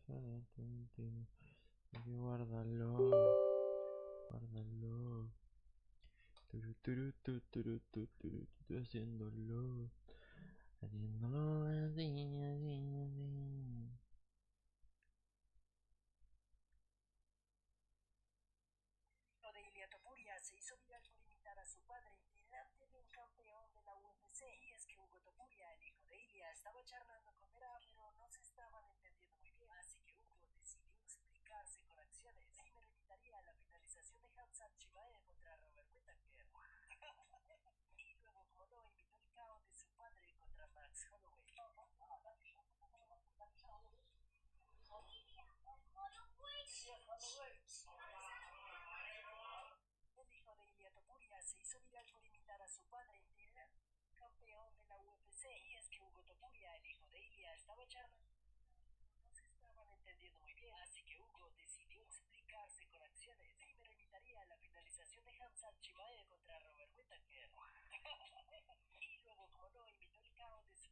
Guárdalo. Guárdalo. Haciéndolo. Haciéndolo así. Se hizo viral por imitar a su padre delante de un campeón de la UFC. Y es que Hugo Topuria, el hijo de Ilia, estaba charlando con Vera, pero no se estaban entendiendo muy bien. Así que Hugo decidió explicarse con acciones. Primero imitaría la finalización de Hamza Chimaev contra Robert Whittaker. Y luego, como no, imitó el KO de su padre contra Max Holloway. El hijo de Ilia Topuria se hizo viral por imitar a su padre, el campeón de la UFC. Y es que Hugo Topuria, el hijo de Ilia, estaba charlando. No se estaban entendiendo muy bien, así que Hugo decidió explicarse con acciones. Primero imitaría la finalización de Hamza Chimaev contra Robert Whittaker. Y luego, como no, imitó el KO de su...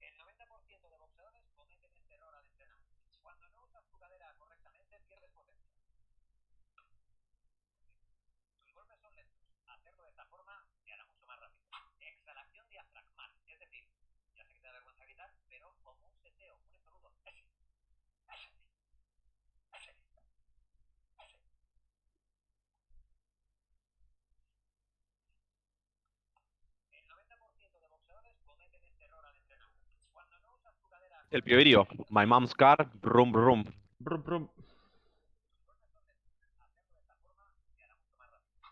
El 90% de boxeadores cometen este error al entrenar. Cuando no usas tu cadera correctamente, pierdes potencia. Tus golpes son lentos. Hacerlo de esta forma te hará mucho más rápido. Exhalación diafragmal, es decir, ya sé que te da vergüenza gritar, pero como un seteo, un estornudo. El 90% de boxeadores cometen este error al entrenar. Cuando no usas tu cadera... El pioverío. My mom's car, brum brum. Brum, brum. Hacerlo de esta forma te hará mucho más rápido.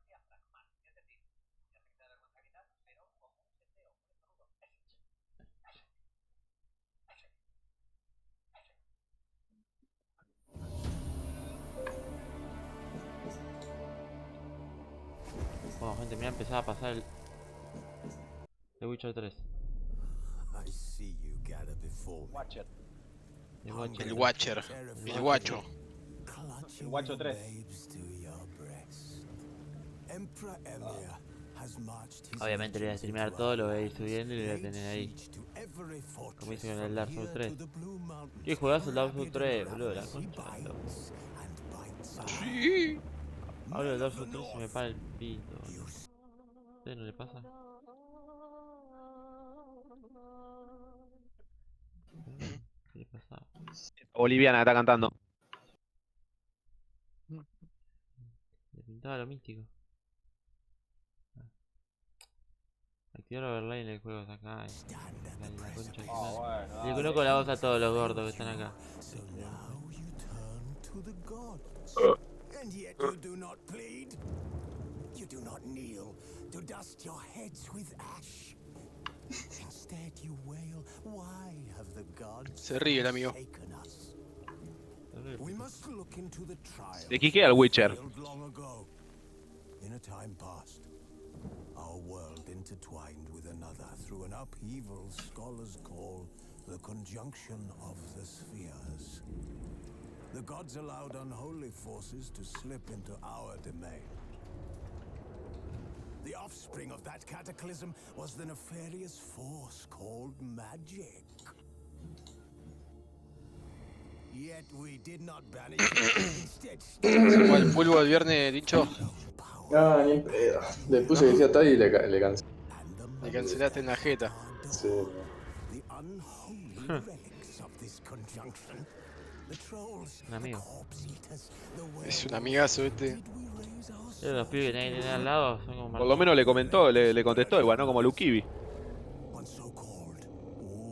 Exhalación diafragmal, es decir, ya sé que te da vergüenza gritar, pero como un seteo, un estornudo. Bueno, gente, mira, empezaba a pasar el The Witcher 3. I see you gather before me. Watcher. El Watcher. El Watcher. El guacho. Clutching El guacho your 3. babes to your breast. Emperor Emir has marched his Obviamente le voy a legions streamear into todo, lo voy a ir our subiendo y lo voy a lands, tener laid ahí. siege to every Como fortress hice con el from Dark Souls here 3. to the Blue Mountains. ¿Qué juegazo el Dark Rabid Souls 3, and boludo? La ravenous, he concha. bites and bites hard. Sí. Hablo del Men Dark of the Souls 3 y me North, para el pito. you ¿A usted no le pasa? ¿Qué le pasa? Boliviana está cantando. Le pintaba lo místico. Activar overlay en el juego, está acá. stand at the La concha de su Ah, madre. bueno. Le Dale. conozco la voz a todos los gordos que están acá. so now you turn to the gods. And yet you do not plead. You do not kneel to dust your heads with ash. Instead you wail, why have the gods Se ríe el amigo. forsaken us? We must look into the trials De Quique al Witcher. failed long ago. In a time past, our world intertwined with another through an upheaval scholars call the conjunction of the spheres. The gods allowed unholy forces to slip into our domain. The offspring of that cataclysm was the nefarious force called magic. Yet we did not banish it. Instead, ¿Jugó al fútbol el viernes, Tincho? Ah, ni en pedo. Le puse que decía tal y le cansé. Le cancelaste en la jeta. Sí. The unholy relics of this conjunction. The trolls, Un the amigo. corpse eaters, the Es un werewolves. amigazo este. Did we raise our Los pibes que tienen que tener al lado son como Por lo menos le comentó, le contestó igual, ¿no? Como Lukibi. one so-called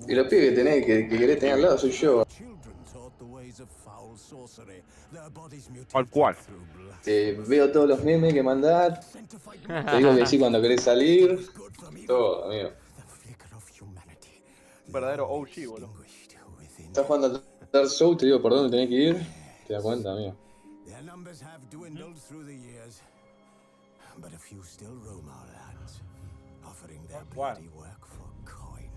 Y los pibes que querés tener al lado soy yo. children taught the ways of foul sorcery. Their bodies Tal mutated cual. through blood. Veo todos los memes que mandás. Sent to fight Te digo que sí cuando querés salir. good from evil. Todo, amigo. The flicker of humanity. Un verdadero OG, boludo. Extinguished within. Estás jugando a Dark Souls, te digo por dónde tenés que ir. Te das cuenta, amigo. Their numbers have dwindled through the years, but a few still roam our lands, offering their bloody work for coin.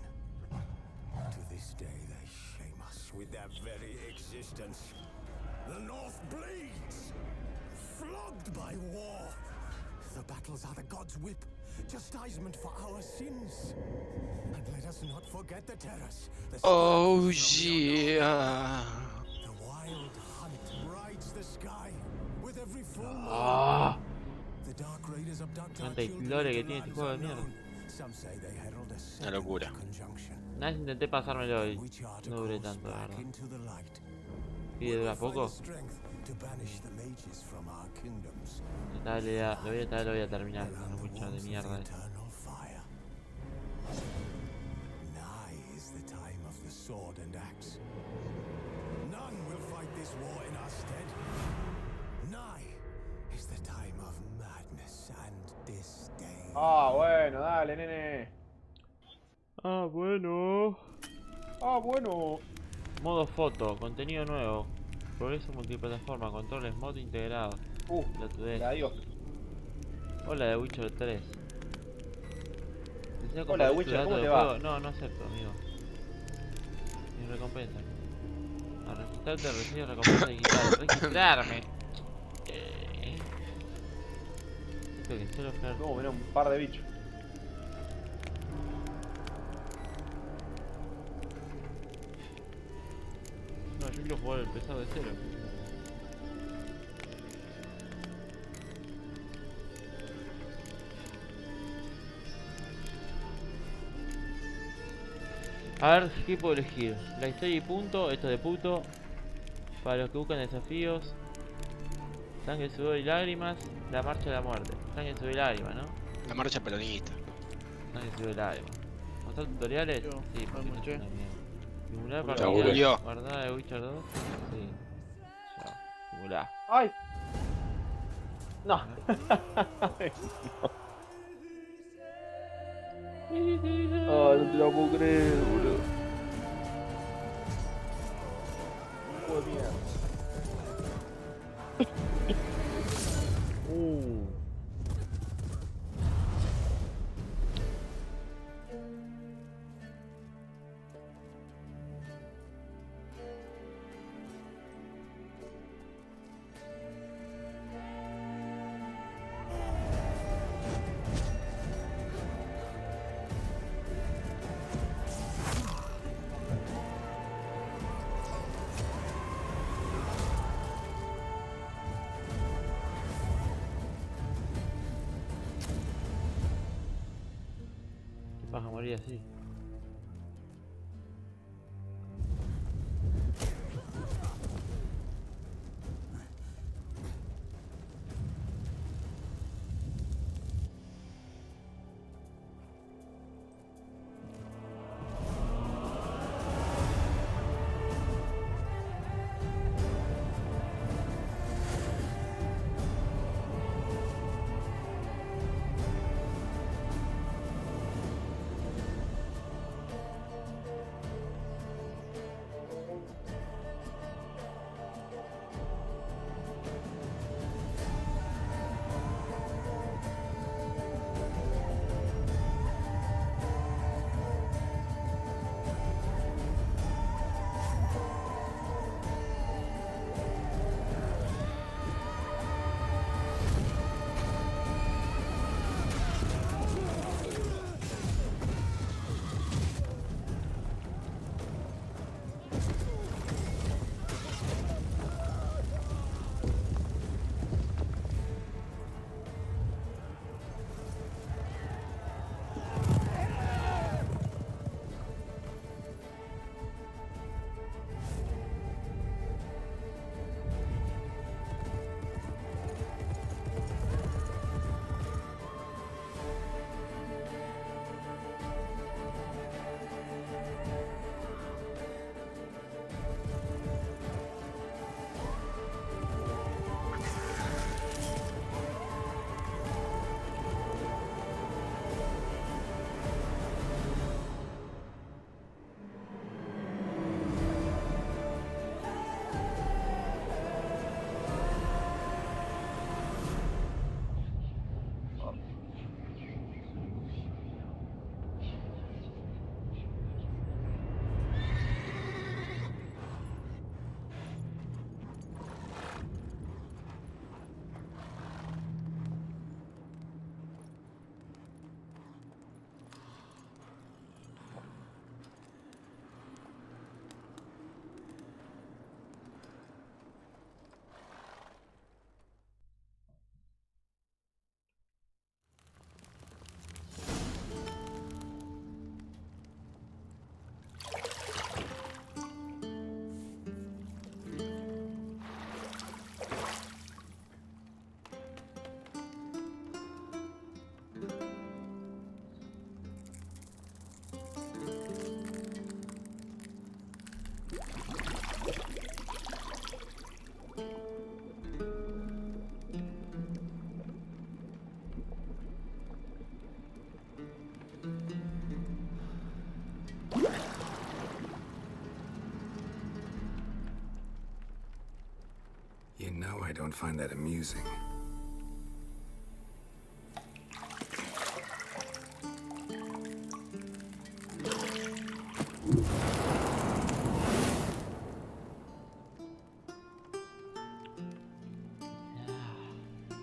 To this day, they shame us with their very existence. The North bleeds, flogged by war. The battles are the god's whip, chastisement for our sins. And let us not forget the terrace. The Oh sparkles from the yeah. The wild hunt rides the sky with every full moon. Ah, The dark raiders abduct our tanta children lore que into tiene este lands juego de mierda. unknown. Some say they herald a second locura. conjunction. Una vez intenté pasármelo y We chart a no duré course tanto, la back verdad. into the light. ¿Y We dura will find poco? the strength to banish the mages from our kingdoms. Lo voy a terminar, Around no the mucho de walls of mierda. the eternal fire. Nigh is the time of the sword and axe. None will fight this war in our stead. Nigh is the time of madness and disdain. Ah, bueno, dale, nene. Ah, bueno. Ah, bueno. Modo foto, contenido nuevo. Progreso multiplataforma, controles, modo integrado. Lo tuve. Adiós. Hola de Witcher 3. ¿Deseo Hola, compartir tu Witcher, dato ¿cómo de te juego? va? No, no acepto, amigo. Ni recompensa. Al registrarte recibes recompensa digital. ¡Registrarme! Esto que solo Fer. No, mirá, un par de bichos. No, yo quiero jugar el pesado de cero. A ver, ¿qué puedo elegir? La historia y punto, esto de puto. Para los que buscan desafíos. Sangre, sudor y lágrimas. La marcha de la muerte. Sangre, sudor y lágrimas, ¿no? La marcha peronista. Sangre, sudor y lágrimas. ¿Mostrar tutoriales? Yo, Sí, porque no es escuché. una mierda. Simular Julio. partida Julio. guardada de Witcher 2. Sí. Ya. Simular. ¡Ay! No. Ah, no te lo puedo creer, boludo. Juego de mierda. Vas a morir así. I don't find that amusing.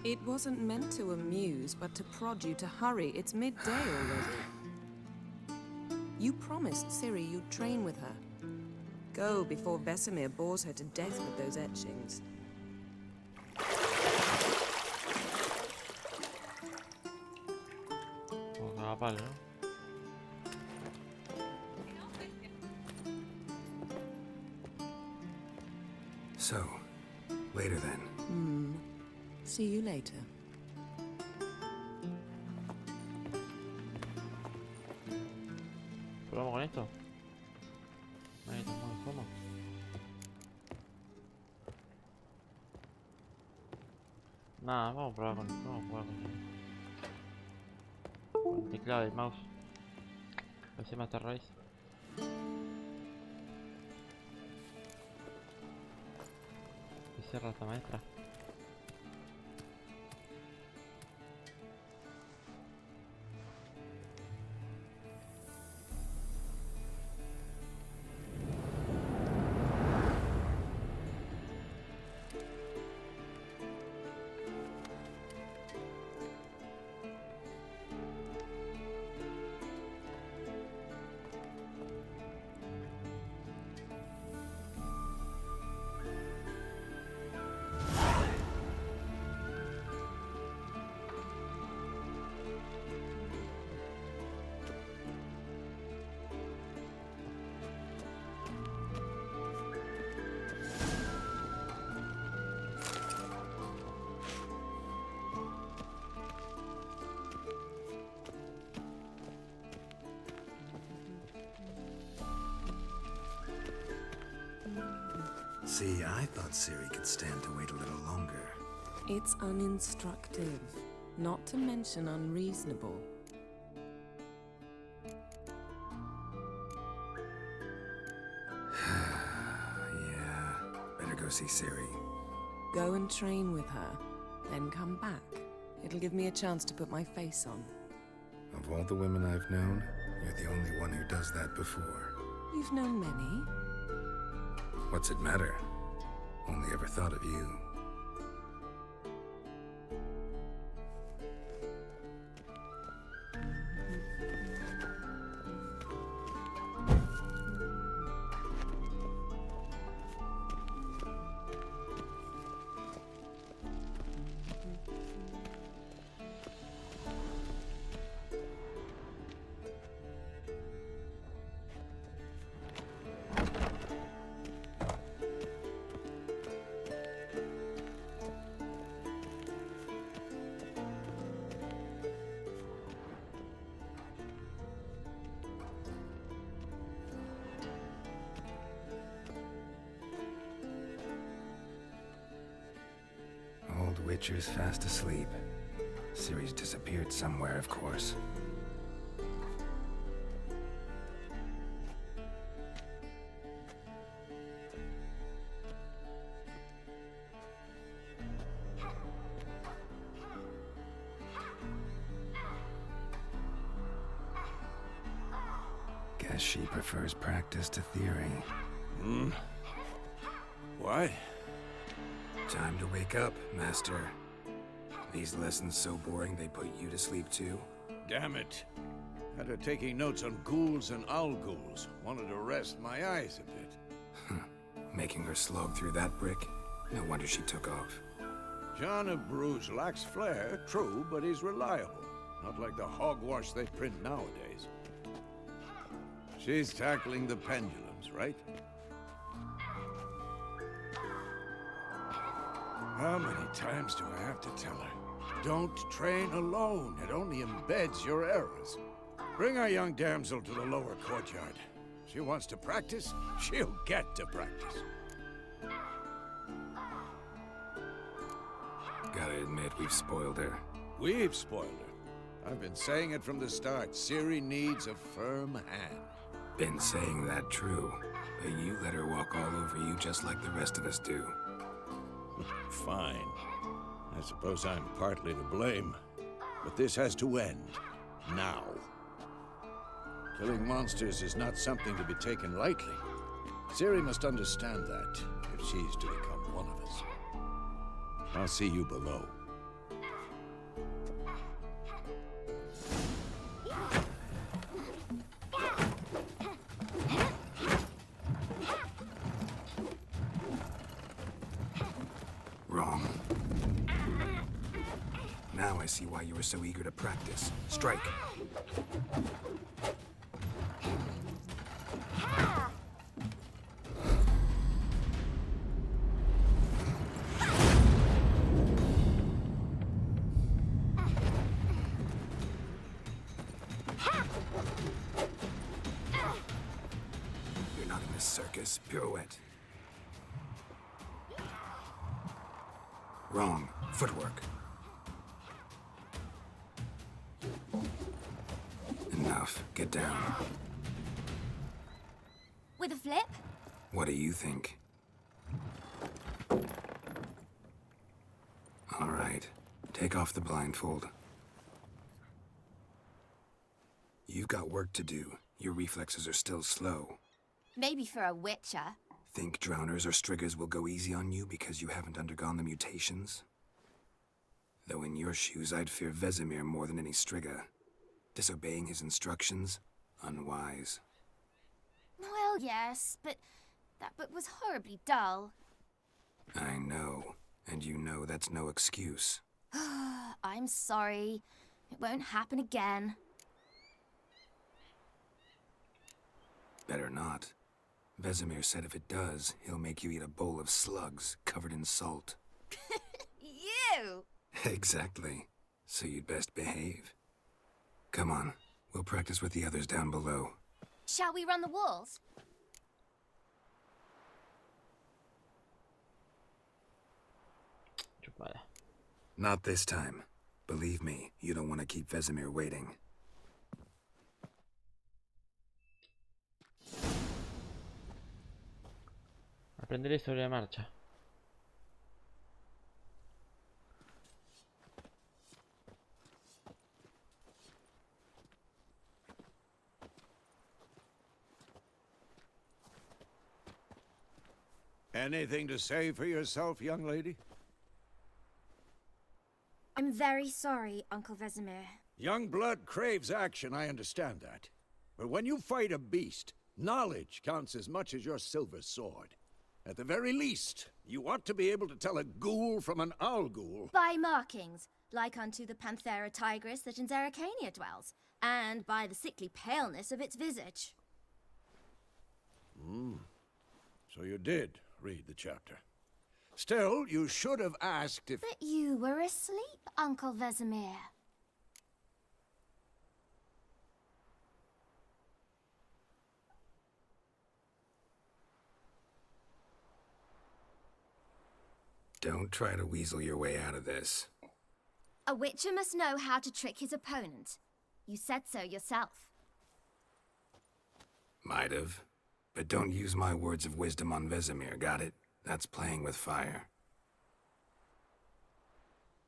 It wasn't meant to amuse, but to prod you to hurry. It's midday already. You promised Ciri you'd train with her. Go before Vesemir bores her to death with those etchings. Como que va palo, ¿no? So, later then. See you later. ¿Probamos con esto? Ahí estamos, ¿cómo? Nada, vamos a probar con el teclado del mouse. A ver si Master Race. Y cierra esta maestra. See, I thought Ciri could stand to wait a little longer. It's uninstructive, not to mention unreasonable. Yeah, better go see Ciri. Go and train with her, then come back. It'll give me a chance to put my face on. Of all the women I've known, you're the only one who does that before. You've known many. What's it matter? Only ever thought of you. Old Witcher's fast asleep. Ciri's disappeared somewhere, of course. Guess she prefers practice to theory. What? Time to wake up, Master. These lessons so boring they put you to sleep too? Damn it. Had her taking notes on ghouls and owl ghouls. Wanted to rest my eyes a bit. Making her slog through that brick? No wonder she took off. John of Bruges lacks flair, true, but he's reliable. Not like the hogwash they print nowadays. She's tackling the pendulums, right? How many times do I have to tell her? Don't train alone. It only embeds your errors. Bring our young damsel to the lower courtyard. She wants to practice, she'll get to practice. Gotta admit, we've spoiled her. We've spoiled her. I've been saying it from the start. Ciri needs a firm hand. Been saying that true, but you let her walk all over you just like the rest of us do. Fine. I suppose I'm partly to blame. But this has to end. Now. Killing monsters is not something to be taken lightly. Ciri must understand that, if she's to become one of us. I'll see you below. Wrong. Now I see why you were so eager to practice. Strike. You're not in this circus. Pirouette. Wrong. Footwork. Enough. Get down. With a flip? What do you think? All right. Take off the blindfold. You've got work to do. Your reflexes are still slow. Maybe for a witcher. Think drowners or striggers will go easy on you because you haven't undergone the mutations? Though in your shoes, I'd fear Vesemir more than any strigger. Disobeying his instructions? Unwise. Well, yes, but that book was horribly dull. I know. And you know that's no excuse. I'm sorry. It won't happen again. Better not. Vesemir said if it does, he'll make you eat a bowl of slugs covered in salt. You! Exactly. So you'd best behave. Come on. We'll practice with the others down below. Shall we run the walls? Chupada. Not this time. Believe me, you don't want to keep Vesemir waiting. Aprenderé sobre la marcha. Anything to say for yourself, young lady? I'm very sorry, Uncle Vesemir. Young blood craves action, I understand that. But when you fight a beast, knowledge counts as much as your silver sword. At the very least, you ought to be able to tell a ghoul from an owl ghoul. By markings, like unto the Panthera tigris that in Zeracania dwells, and by the sickly paleness of its visage. So you did read the chapter. Still, you should have asked if... But you were asleep, Uncle Vesemir. Don't try to weasel your way out of this. A witcher must know how to trick his opponent. You said so yourself. Might have. But don't use my words of wisdom on Vesemir, got it? That's playing with fire.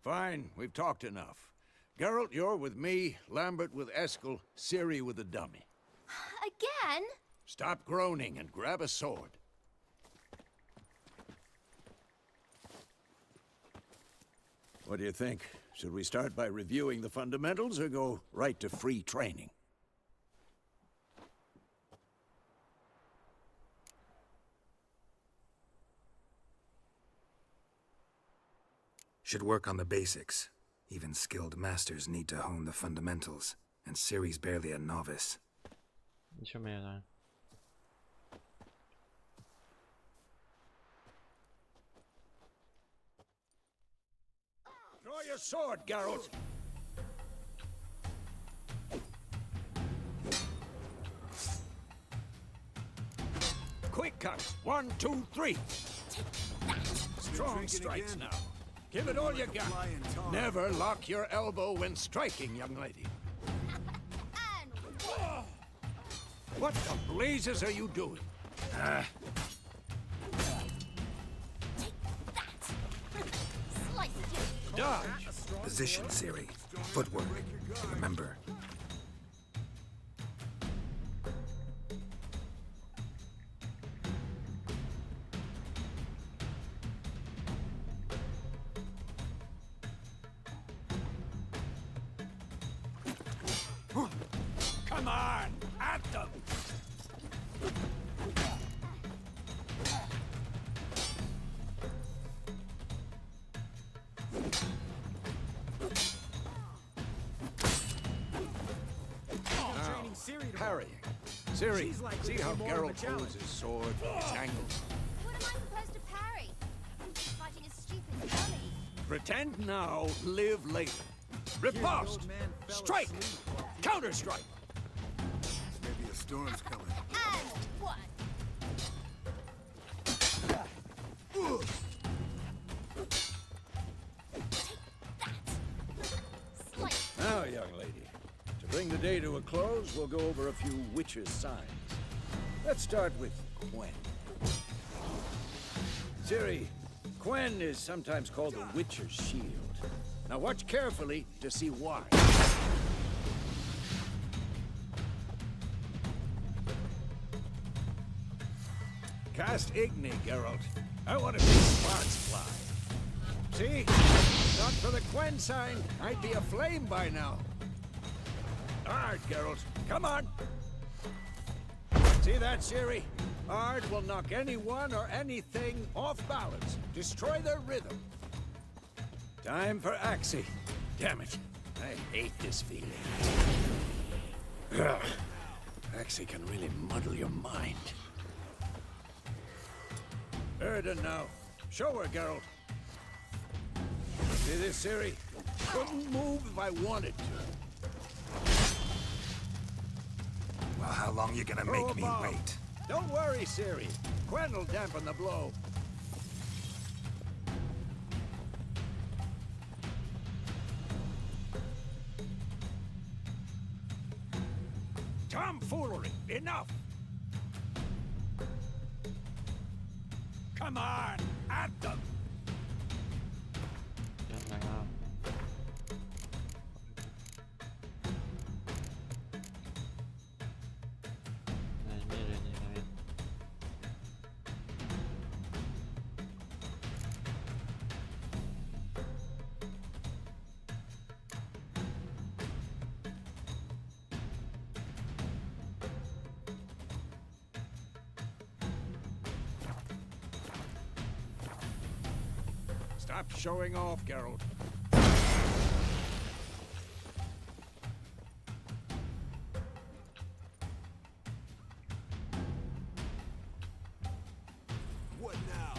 Fine, we've talked enough. Geralt, you're with me, Lambert with Eskel, Ciri with the dummy. Again? Stop groaning and grab a sword. What do you think? Should we start by reviewing the fundamentals or go right to free training? Should work on the basics. Even skilled masters need to hone the fundamentals, and Ciri's barely a novice. Yo me voy a... Draw your sword, Geralt! Quick cut! 1, 2, 3! Strong strikes now. Give it all you got. Never lock your elbow when striking, young lady. What the blazes are you doing? Dodge! Position, Siri. Footwork. Remember. Come on! At them! Parrying. Siri, see how Geralt holds his sword, its angles? What am I supposed to parry? Fighting a stupid dummy. Pretend now, live later. Riposte! Strike! Counter-strike! Maybe a storm's coming. And one. Slice. Now, young lady, to bring the day to a close, we'll go over a few witches' signs. Let's start with Quen. Ciri, Quen is sometimes called the Witcher's Shield. Now watch carefully to see why. Cast Igni, Geralt. I want to see sparks fly. See? Not for the Quen sign, I'd be aflame by now. Ard, Geralt. Come on. See that, Ciri? Ard will knock anyone or anything off balance. Destroy their rhythm. Time for Axie. Damn it. I hate this feeling. Ugh. Axie can really muddle your mind. Erden now. Show her, Geralt. See this, Ciri? Couldn't move if I wanted to. Well, how long you gonna make me above. wait? Don't worry, Ciri. Quen will dampen the blow. Tomfoolery! Enough! Come on! At them! Stop showing off, Geralt. What now?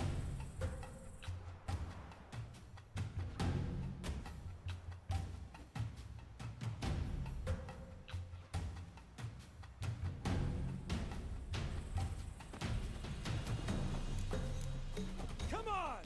Come on!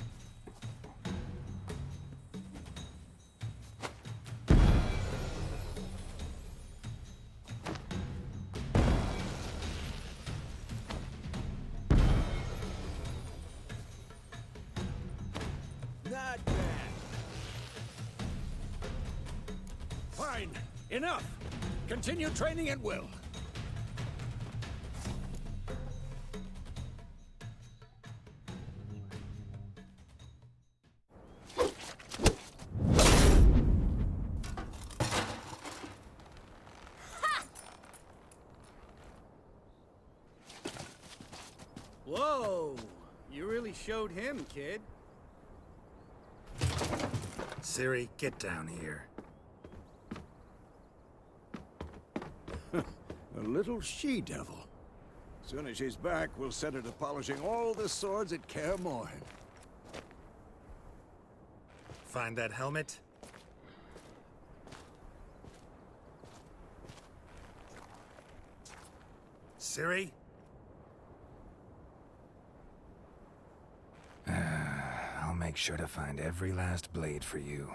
Not bad. Fine. Enough. Continue training at will. Whoa! You really showed him, kid. Ciri, get down here. A little she-devil. Soon as she's back, we'll set her to polishing all the swords at Kaer Morhen. Find that helmet? Ciri? I'll make sure to find every last blade for you.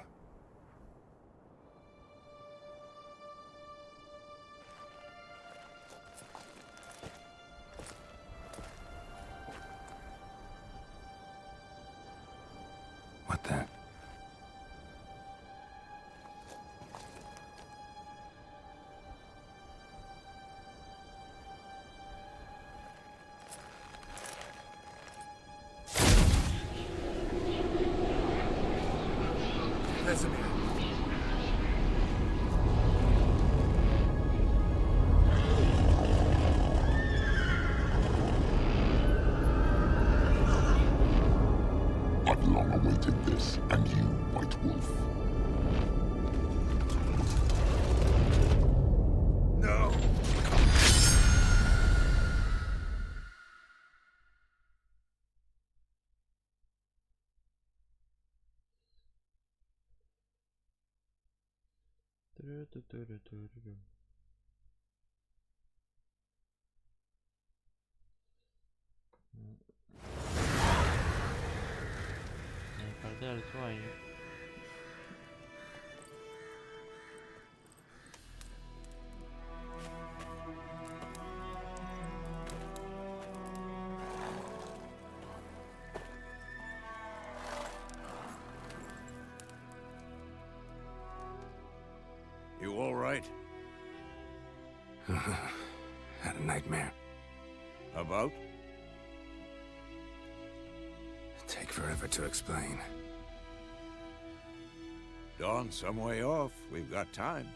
What the? Tururu. Despertar del sueño. You all right? Had a nightmare. About? Take forever to explain. Dawn's some way off. We've got time.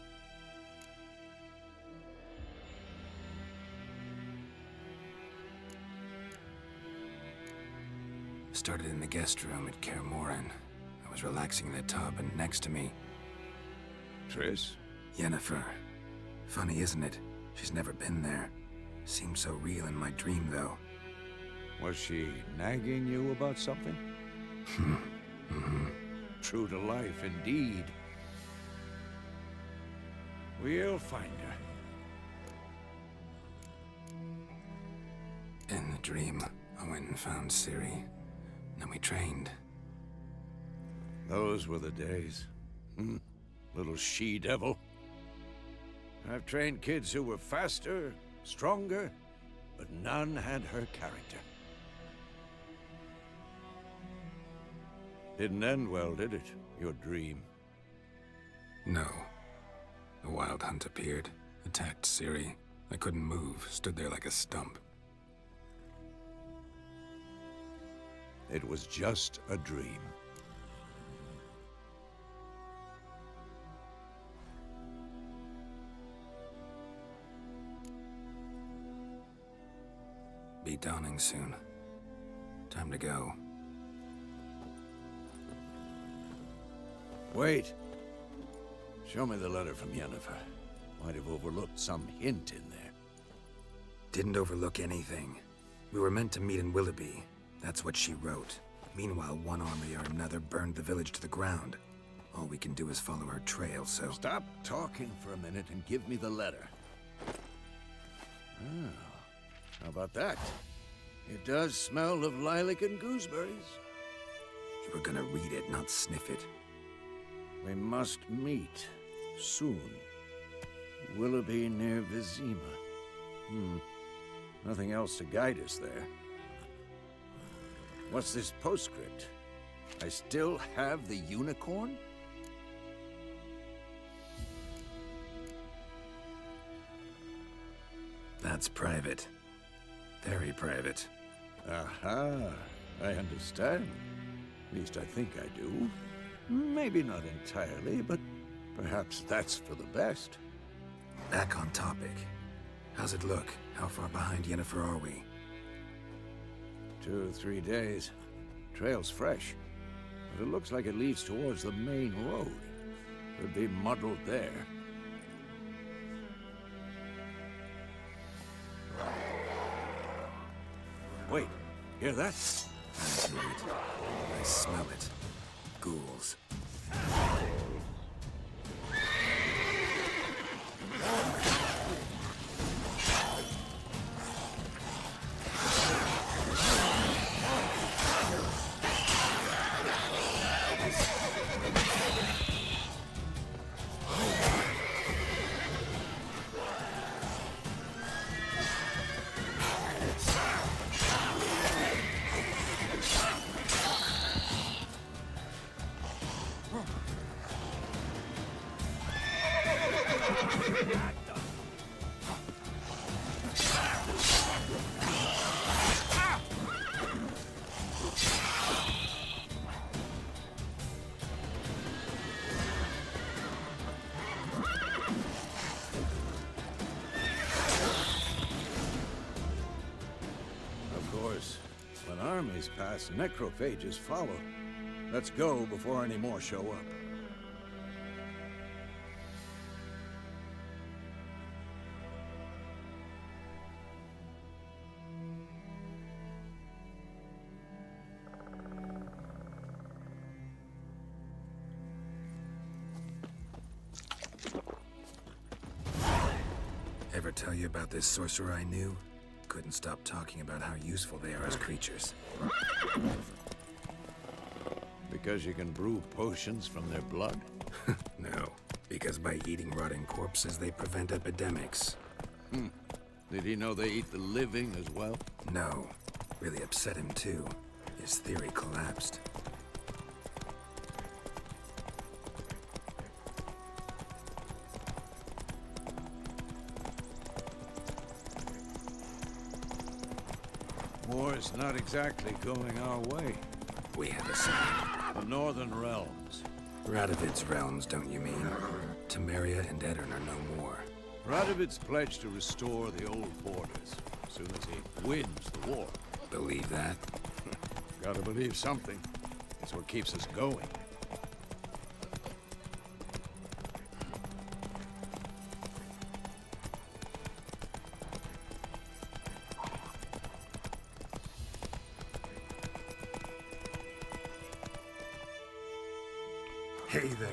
Started in the guest room at Kaer Morhen. I was relaxing in the tub, and next to me, Triss? Yennefer. Funny, isn't it? She's never been there. Seemed so real in my dream, though. Was she nagging you about something? True to life, indeed. We'll find her. In the dream, I went and found Ciri. Then we trained. Those were the days. Little she-devil. I've trained kids who were faster, stronger, but none had her character. Didn't end well, did it? Your dream? No. The Wild Hunt appeared, attacked Ciri. I couldn't move, stood there like a stump. It was just a dream. Be dawning soon. Time to go. Wait. Show me the letter from Yennefer. Might have overlooked some hint in there. Didn't overlook anything. We were meant to meet in Willoughby. That's what she wrote. Meanwhile, one army or another burned the village to the ground. All we can do is follow her trail, so... Stop talking for a minute and give me the letter. Oh, how about that? It does smell of lilac and gooseberries. You were gonna read it, not sniff it. We must meet soon. Willoughby near Vizima. Nothing else to guide us there. What's this postscript? I still have the unicorn? That's private. Very private. Aha, I understand. At least I think I do. Maybe not entirely, but perhaps that's for the best. Back on topic. How's it look? How far behind Yennefer are we? 2 or 3 days. Trail's fresh, but it looks like it leads towards the main road. Could be muddled there. Wait, hear that? I hear it. I smell it. Ghouls. When armies pass, necrophages follow. Let's go before any more show up. tell you about this sorcerer I knew? Couldn't stop talking about how useful they are as creatures. Because you can brew potions from their blood? No, because by eating rotting corpses, they prevent epidemics. Did he know they eat the living as well? No. Really upset him, too. His theory collapsed. War's not exactly going our way. We have a sign. The Northern Realms. Radovid's realms, don't you mean? Temeria and Edirn are no more. Radovid's pledged to restore the old borders as soon as he wins the war. Believe that? Gotta believe something. It's what keeps us going. Hey there.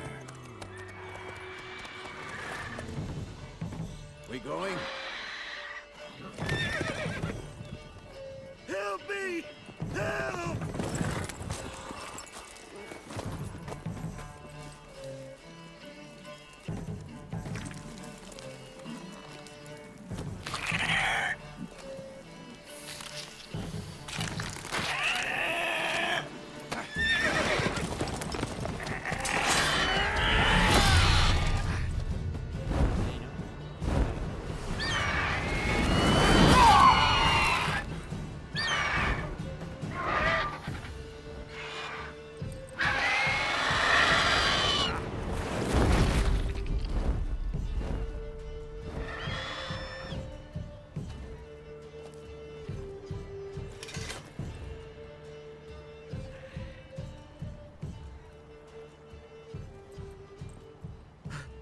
We going? Help me! Help!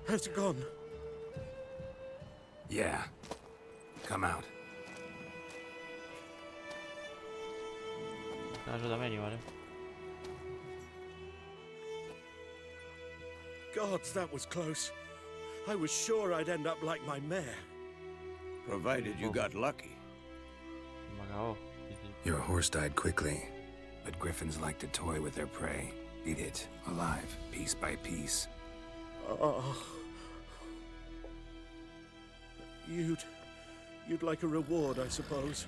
Has it gone? Yeah. Come out. No, yo también igual, Gods, that was close. I was sure I'd end up like my mare. Provided you got lucky. Me acabó. Sí, sí. Your horse died quickly, but griffins like to toy with their prey. Eat it, alive, piece by piece. Oh. You'd like a reward, I suppose.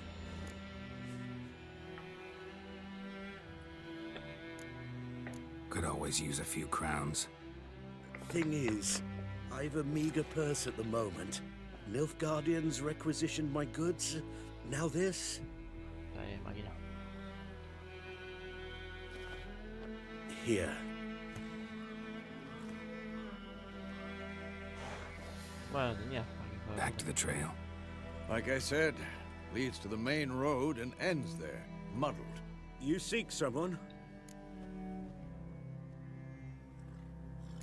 Could always use a few crowns. Thing is, I've a meager purse at the moment. Nilfgaardians requisitioned my goods. Now this. Está bien, máquina. Here. Bueno, tenía. Back to the trail. Like I said, leads to the main road and ends there, muddled. You seek someone?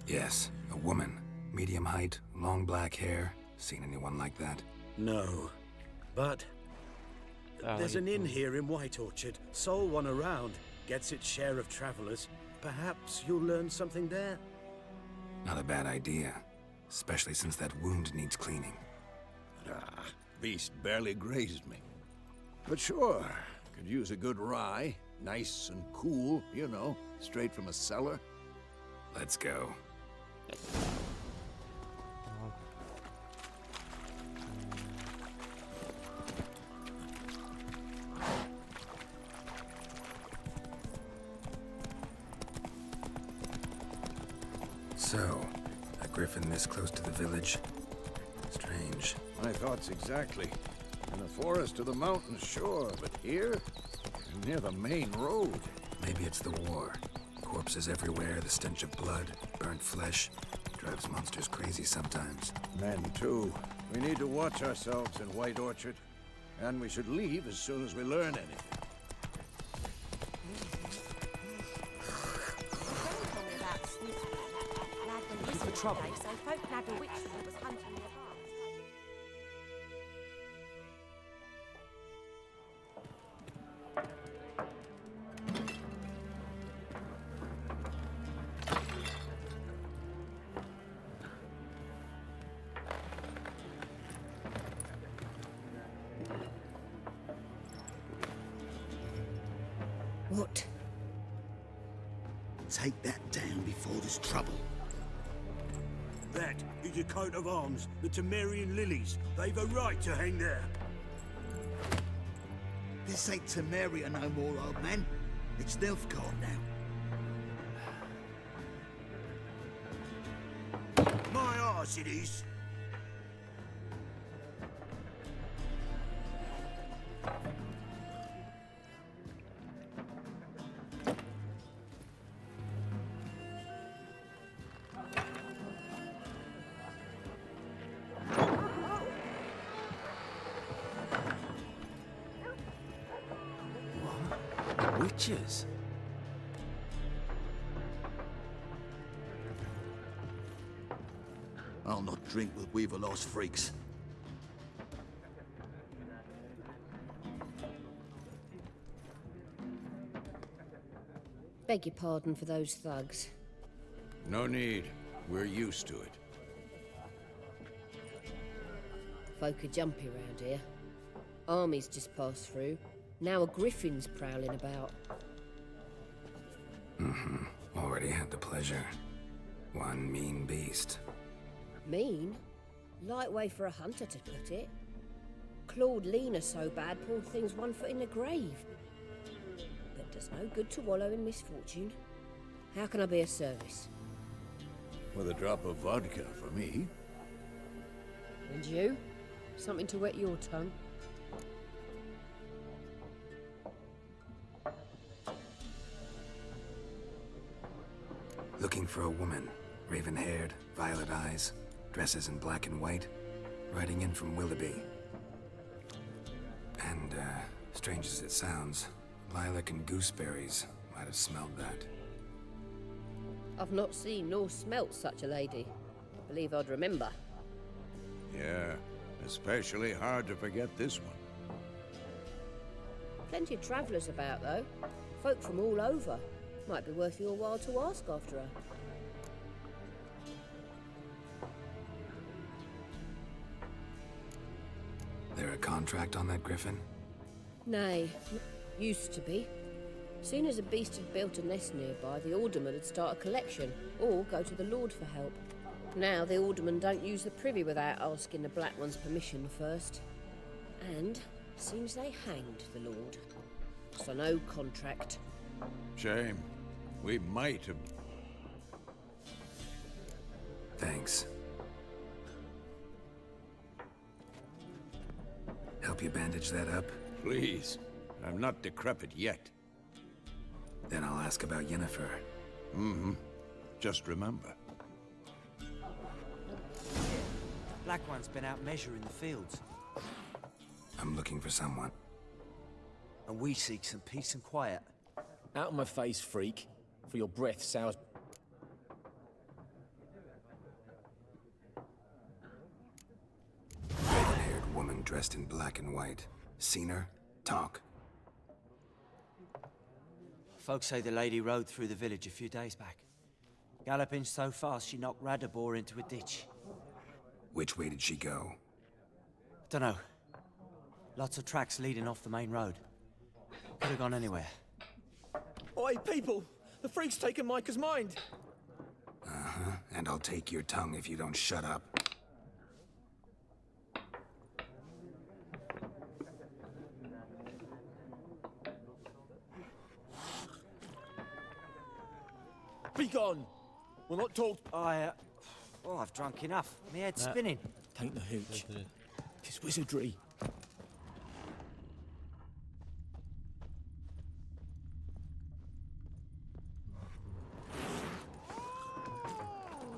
Yes, a woman. Medium height, long black hair. Seen anyone like that? No. But there's an inn here in White Orchard. Sole one around. Gets its share of travelers. Perhaps you'll learn something there? Not a bad idea. Especially since that wound needs cleaning. Ah, beast barely grazed me. But sure, could use a good rye. Nice and cool, you know, straight from a cellar. Let's go. So, a griffin this close to the village? Strange. My thoughts exactly. In the forest or the mountains, sure, but here? Near the main road. Maybe it's the war. Corpses everywhere, the stench of blood, burnt flesh. Drives monsters crazy sometimes. Men, too. We need to watch ourselves in White Orchard. And we should leave as soon as we learn anything. For trouble. So folk had a witch that was hunting the heart. What? Take that down before there's trouble. That is a coat of arms, the Temerian lilies. They've a right to hang there. This ain't Temeria no more, old man. It's Nilfgaard now. My arse it is. Witches? I'll not drink with Weaver-lost freaks. Beg your pardon for those thugs. No need. We're used to it. Folk are jumpy round here. Armies just passed through. Now a griffin's prowling about. Already had the pleasure. One mean beast. Mean? Light way for a hunter to put it. Clawed Lena so bad, poor thing's 1 foot in the grave. But does no good to wallow in misfortune. How can I be of service? With a drop of vodka for me. And you? Something to wet your tongue? Looking for a woman. Raven-haired, violet eyes, dresses in black and white, riding in from Willoughby. And, strange as it sounds, lilac and gooseberries might have smelled that. I've not seen nor smelt such a lady. Believe I'd remember. Yeah, especially hard to forget this one. Plenty of travellers about, though. Folk from all over. Might be worth your while to ask after her. There a contract on that griffin? Nay, used to be. Soon as a beast had built a nest nearby, the alderman would start a collection, or go to the Lord for help. Now the aldermen don't use the privy without asking the Black One's permission first. And seems they hanged the Lord. So no contract. Shame. We might have... Thanks. Help you bandage that up? Please. I'm not decrepit yet. Then I'll ask about Yennefer. Just remember. Black One's been out measuring the fields. I'm looking for someone. And we seek some peace and quiet. Out of my face, freak. For your breath sours... Red-haired woman dressed in black and white. Seen her? Talk. Folks say the lady rode through the village a few days back. Galloping so fast she knocked Radabor into a ditch. Which way did she go? Dunno. Lots of tracks leading off the main road. Could have gone anywhere. Oi, people! The freak's taken Micah's mind! And I'll take your tongue if you don't shut up. Be gone! We'll not talk... I've drunk enough. My head's spinning. Tain't the hooch. Tis wizardry.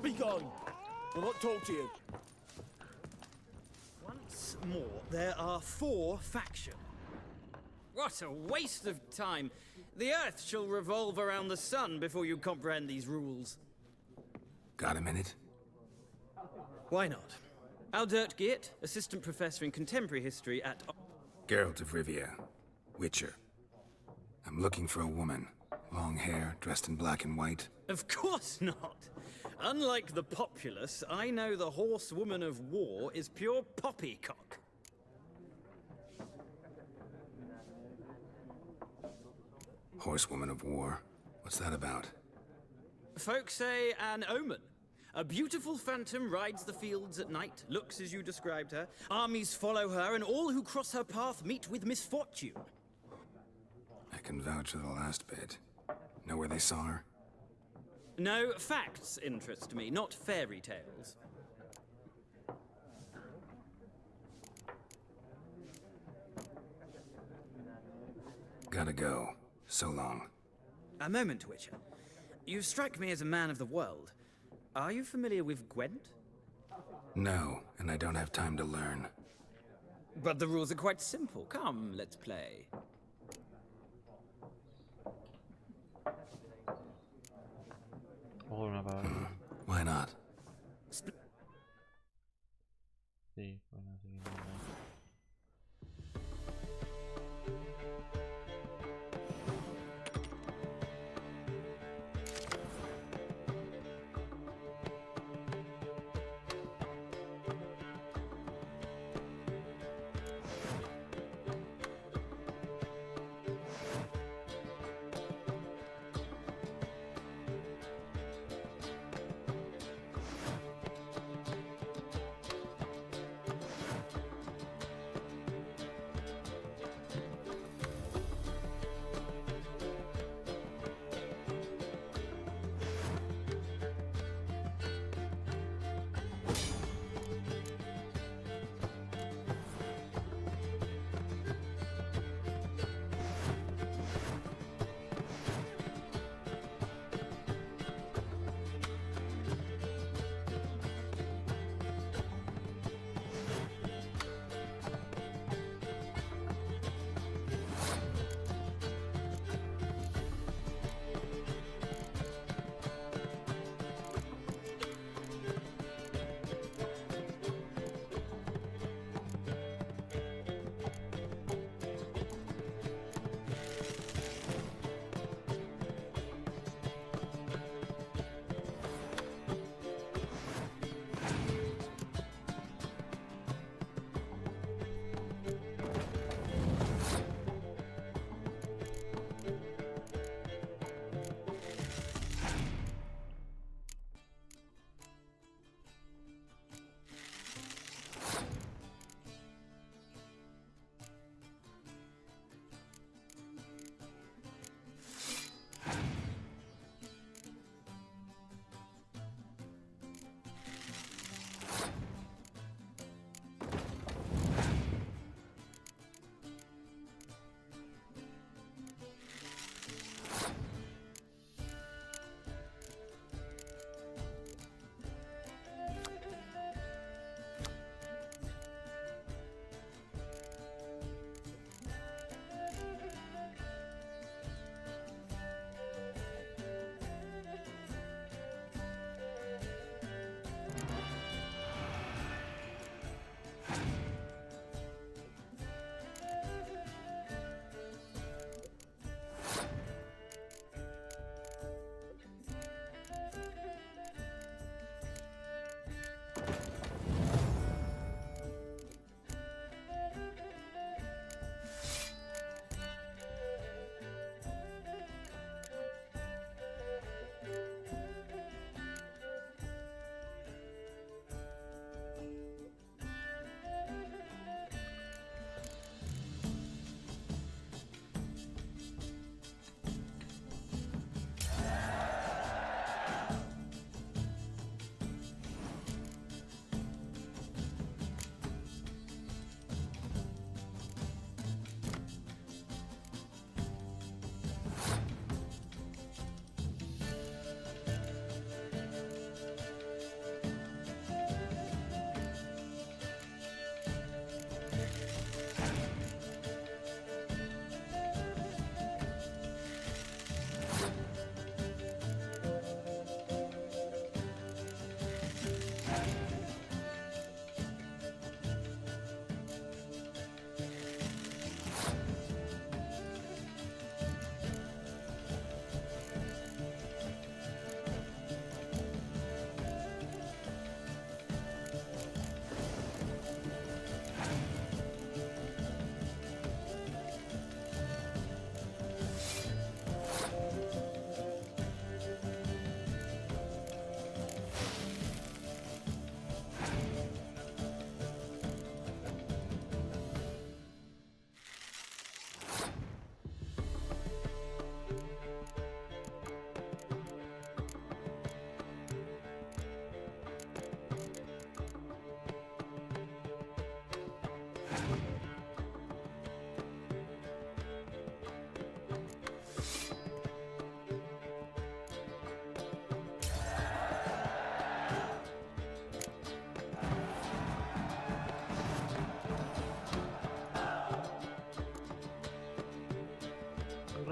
Be gone! We'll not talk to you. Once more, there are 4 factions. What a waste of time! The Earth shall revolve around the sun before you comprehend these rules. Got a minute? Why not? Aldert Geert, Assistant Professor in Contemporary History at... Geralt of Rivia. Witcher. I'm looking for a woman. Long hair, dressed in black and white. Of course not! Unlike the populace, I know the horsewoman of war is pure poppycock. Horsewoman of War. What's that about? Folks say an omen. A beautiful phantom rides the fields at night, looks as you described her. Armies follow her, and all who cross her path meet with misfortune. I can vouch for the last bit. Know where they saw her? No, facts interest me, not fairy tales. Gotta go. So long. A moment, Witcher. You strike me as a man of the world. Are you familiar with Gwent? No, and I don't have time to learn. But the rules are quite simple. Come, let's play. Why not? Sí, bueno, seguimos.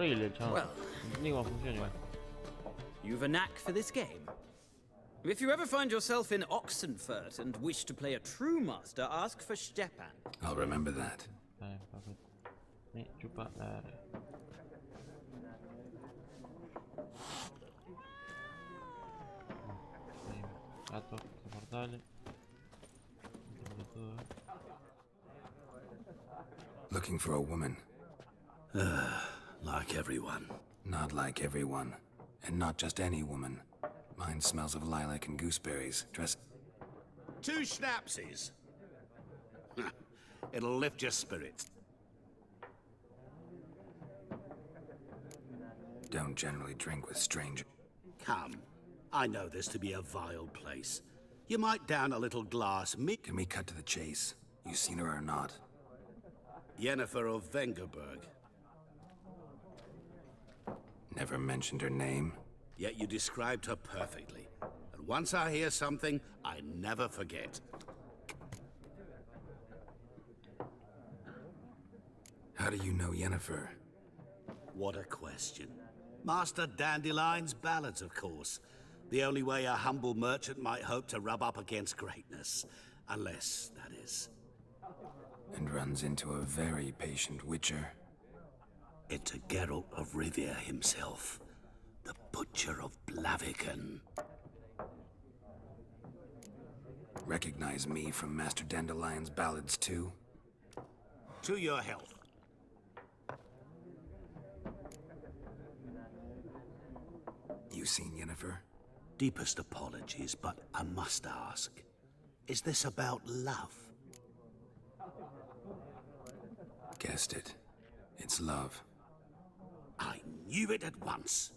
Horrible, chaval. Well, Ni cómo funciona igual. you've a knack for this game. If you ever find yourself in Oxenfurt and wish to play a true master, ask for Stepan. I'll remember that. Dale, perfecto. Me chupa la verga. Gato, soportable. Looking for a woman. Like everyone. Not like everyone. And not just any woman. Mine smells of lilac and gooseberries. Dress... 2 schnapsies. It'll lift your spirits. Don't generally drink with strangers. Come. I know this to be a vile place. You might down a little glass Can we cut to the chase? You seen her or not? Yennefer of Vengerberg. Never mentioned her name? Yet you described her perfectly. And once I hear something, I never forget. How do you know Yennefer? What a question. Master Dandelion's ballads, of course. The only way a humble merchant might hope to rub up against greatness. Unless, that is. And runs into a very patient witcher. Into Geralt of Rivia himself. The Butcher of Blaviken. Recognize me from Master Dandelion's ballads, too? To your health. You seen Yennefer? Deepest apologies, but I must ask. Is this about love? Guessed it. It's love. I knew it at once.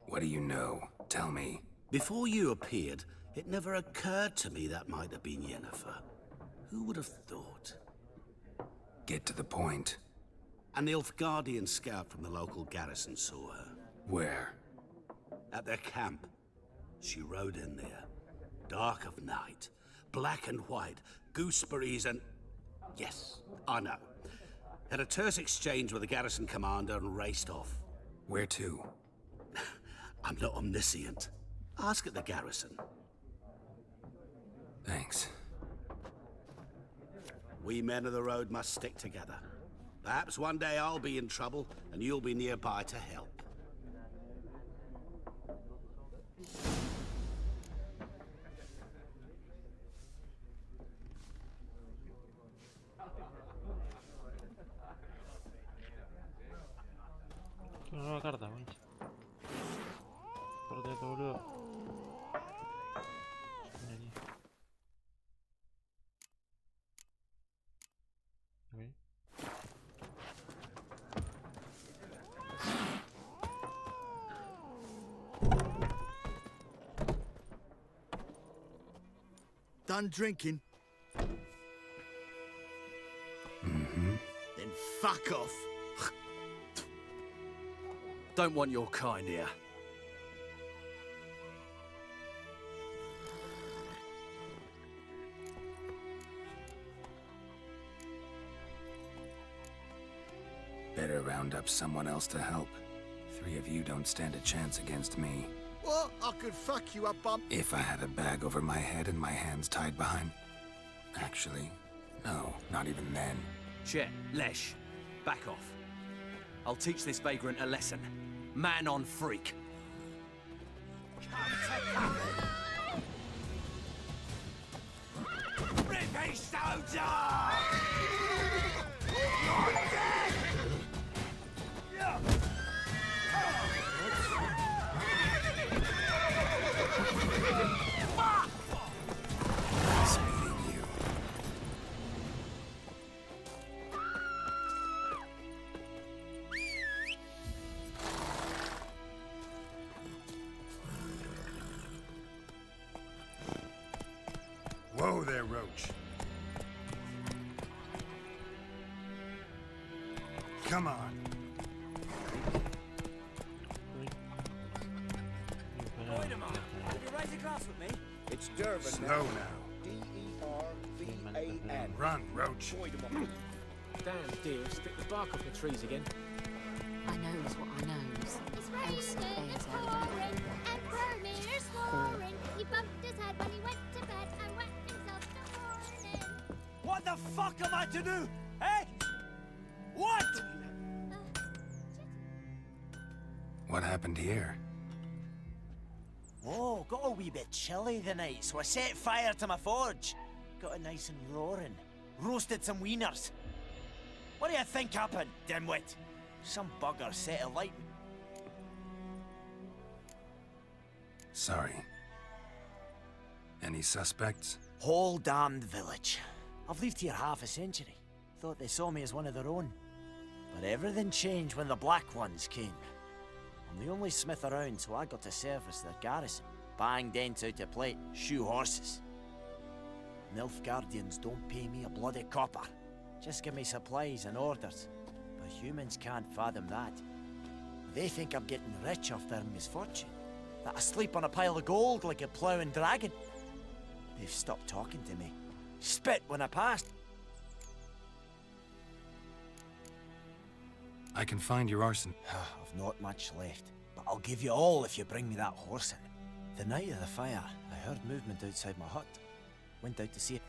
What do you know? Tell me. Before you appeared, it never occurred to me that might have been Yennefer. Who would have thought? Get to the point. An Nilfgaardian scout from the local garrison saw her. Where? At their camp. She rode in there. Dark of night. Black and white. Gooseberries and... Yes, I know. Had a terse exchange with the garrison commander and raced off. Where to? I'm not omniscient. Ask at the garrison. Thanks. We men of the road must stick together. Perhaps one day I'll be in trouble and you'll be nearby to help. Una nueva carta, güey. Corte esto, boludo. Vení. Ok. Done drinking? Mm-hmm. Then fuck off. Don't want your kind here. Better round up someone else to help. 3 of you don't stand a chance against me. What? I could fuck you up, bum. If I had a bag over my head and my hands tied behind... Actually, no, not even then. Chet, Lesh, back off. I'll teach this vagrant a lesson. Man on freak. Rippy soldier! Nice meeting you. Whoa there, Roach. Come on. Wait a moment. Will you raise a glass with me? It's Durban Slow now. now. D-E-R-V-A-N. Run, Roach. Damn dear, stick the bark off the trees again. I knows what I knows. It's Else raining, bears it's out. pouring, and Vermeer's snoring. He bumped his head when he went to bed and wet himself in the morning. What the fuck am I to do? Eh? What? What happened here? Oh, got a wee bit chilly the night, so I set fire to my forge. Got it nice and roaring. Roasted some wieners. What do you think happened, dimwit? Some bugger set alight. Sorry. Any suspects? Whole damned village. I've lived here half a century. Thought they saw me as one of their own. But everything changed when the Black Ones came. I'm the only smith around, so I got to service their garrison. Bang dents out of plate, shoe horses. Nilfgaardians don't pay me a bloody copper. Just give me supplies and orders. But humans can't fathom that. They think I'm getting rich off their misfortune. That I sleep on a pile of gold like a ploughing dragon. They've stopped talking to me. Spit when I passed. I can find your arson. I've not much left, but I'll give you all if you bring me that horse in. The night of the fire, I heard movement outside my hut. Went out to see it.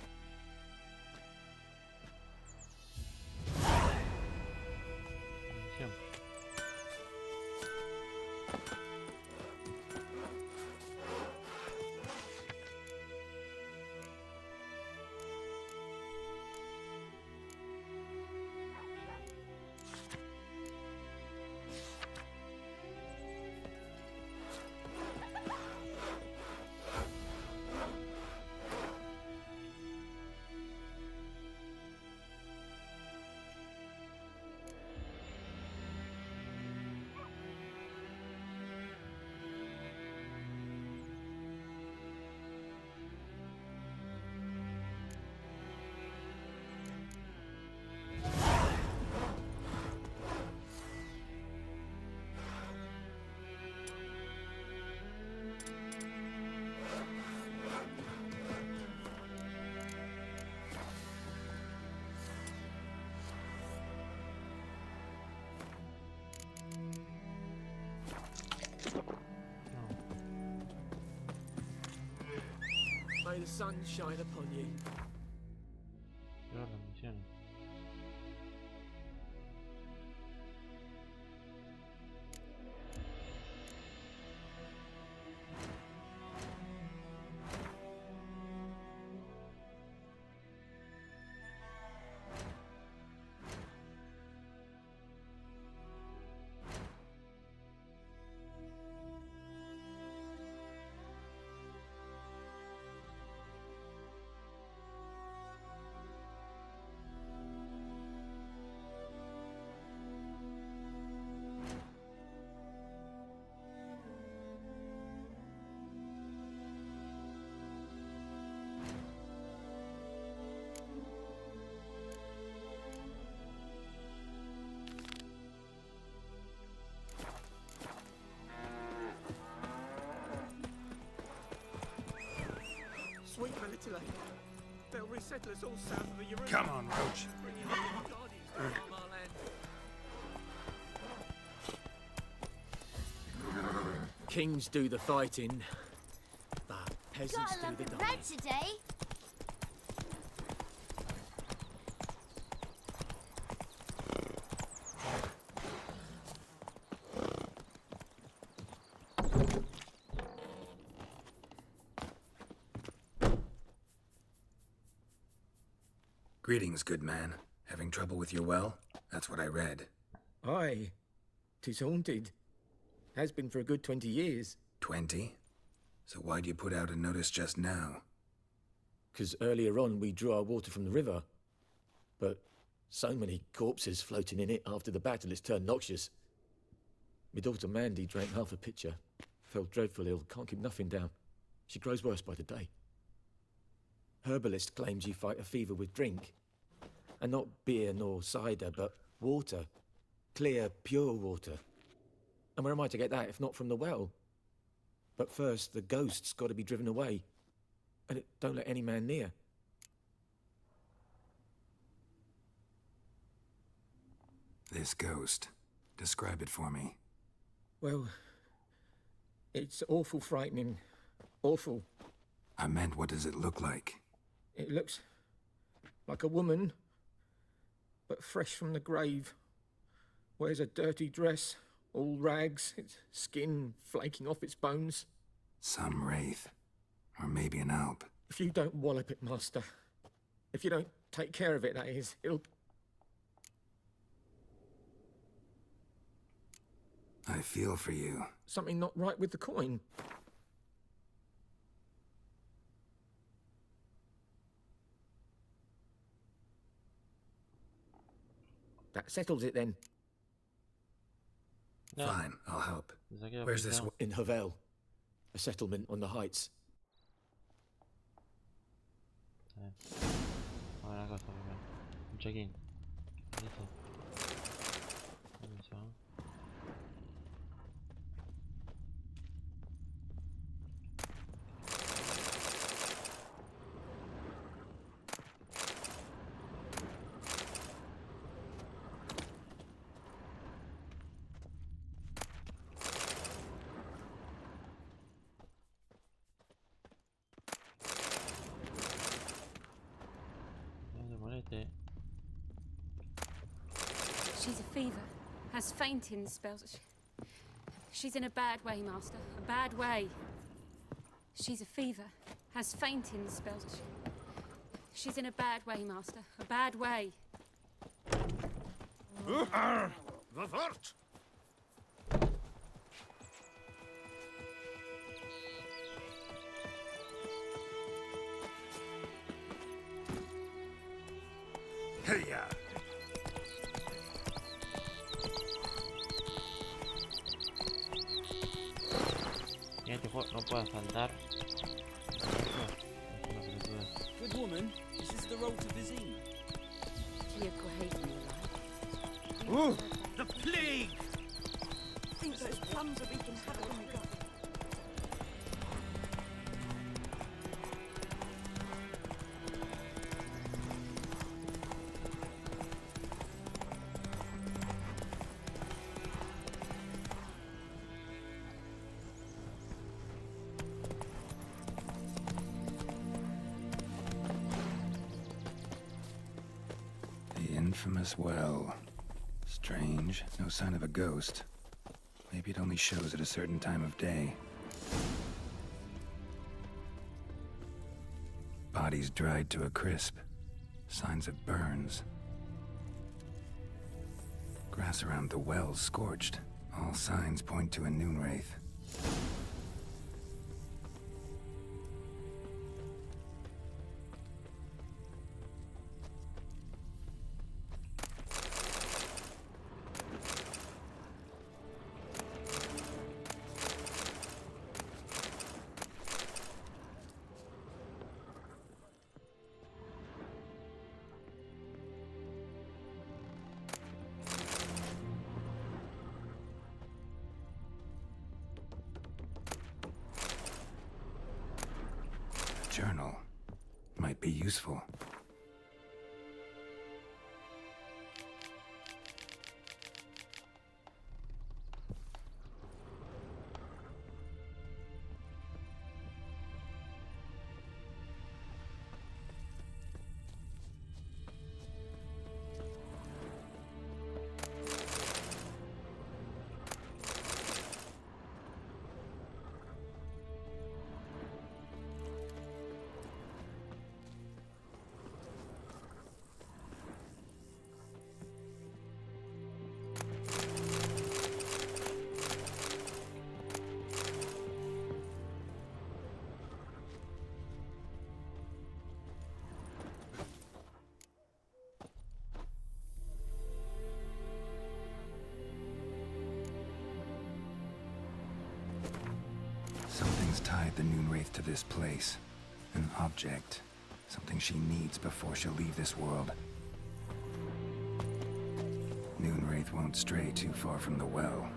May the sun shine upon you. Las misiones. Sweet Melitele. They'll resettle us all south of the Arranco. Come on, Roach. Bringing in the Guardians to farm our land. Kings do the fighting, but peasants Got a do lump the of dying. bread today. Greetings, good man. Having trouble with your well? That's what I read. Aye, 'tis haunted. Has been for a good 20 years. 20? So why'd you put out a notice just now? 'Cause earlier on we drew our water from the river. But so many corpses floating in it after the battle it's turned noxious. My daughter Mandy drank half a pitcher. Fell dreadful ill, can't keep nothing down. She grows worse by the day. Herbalist claims you fight a fever with drink. And not beer nor cider, but water. Clear, pure water. And where am I to get that if not from the well? But first, the ghost's got to be driven away. And it don't let any man near. This ghost. Describe it for me. Well, it's awful frightening. Awful. I meant, what does it look like? It looks like a woman, but fresh from the grave. Wears a dirty dress, all rags, its skin flaking off its bones. Some wraith. Or maybe an alp. If you don't wallop it, Master. If you don't take care of it, that is, it'll... I feel for you. Something not right with the coin. That settles it then. No. Fine, I'll help. Where's this one? In Havel. A settlement on the heights. Ahora cosa primero. Un check-in. Listo. Eso. She's a fever. Has fainting spells. She's in a bad way, Master. A bad way. She's a fever. Has fainting spells. She's in a bad way, Master. A bad way. The fort! Hey-ya! En este juego no puedo saltar. Good woman, this is the road to Vizine. Ooh, the plague! I think those plums are wreaking havoc on the gut. The infamous well. Strange, no sign of a ghost. Maybe it only shows at a certain time of day. Bodies dried to a crisp. Signs of burns. Grass around the well scorched. All signs point to a noon wraith. Journal might be useful. Something's tied the noon wraith to this place. An object. Something she needs before she'll leave this world. Noon wraith won't stray too far from the well.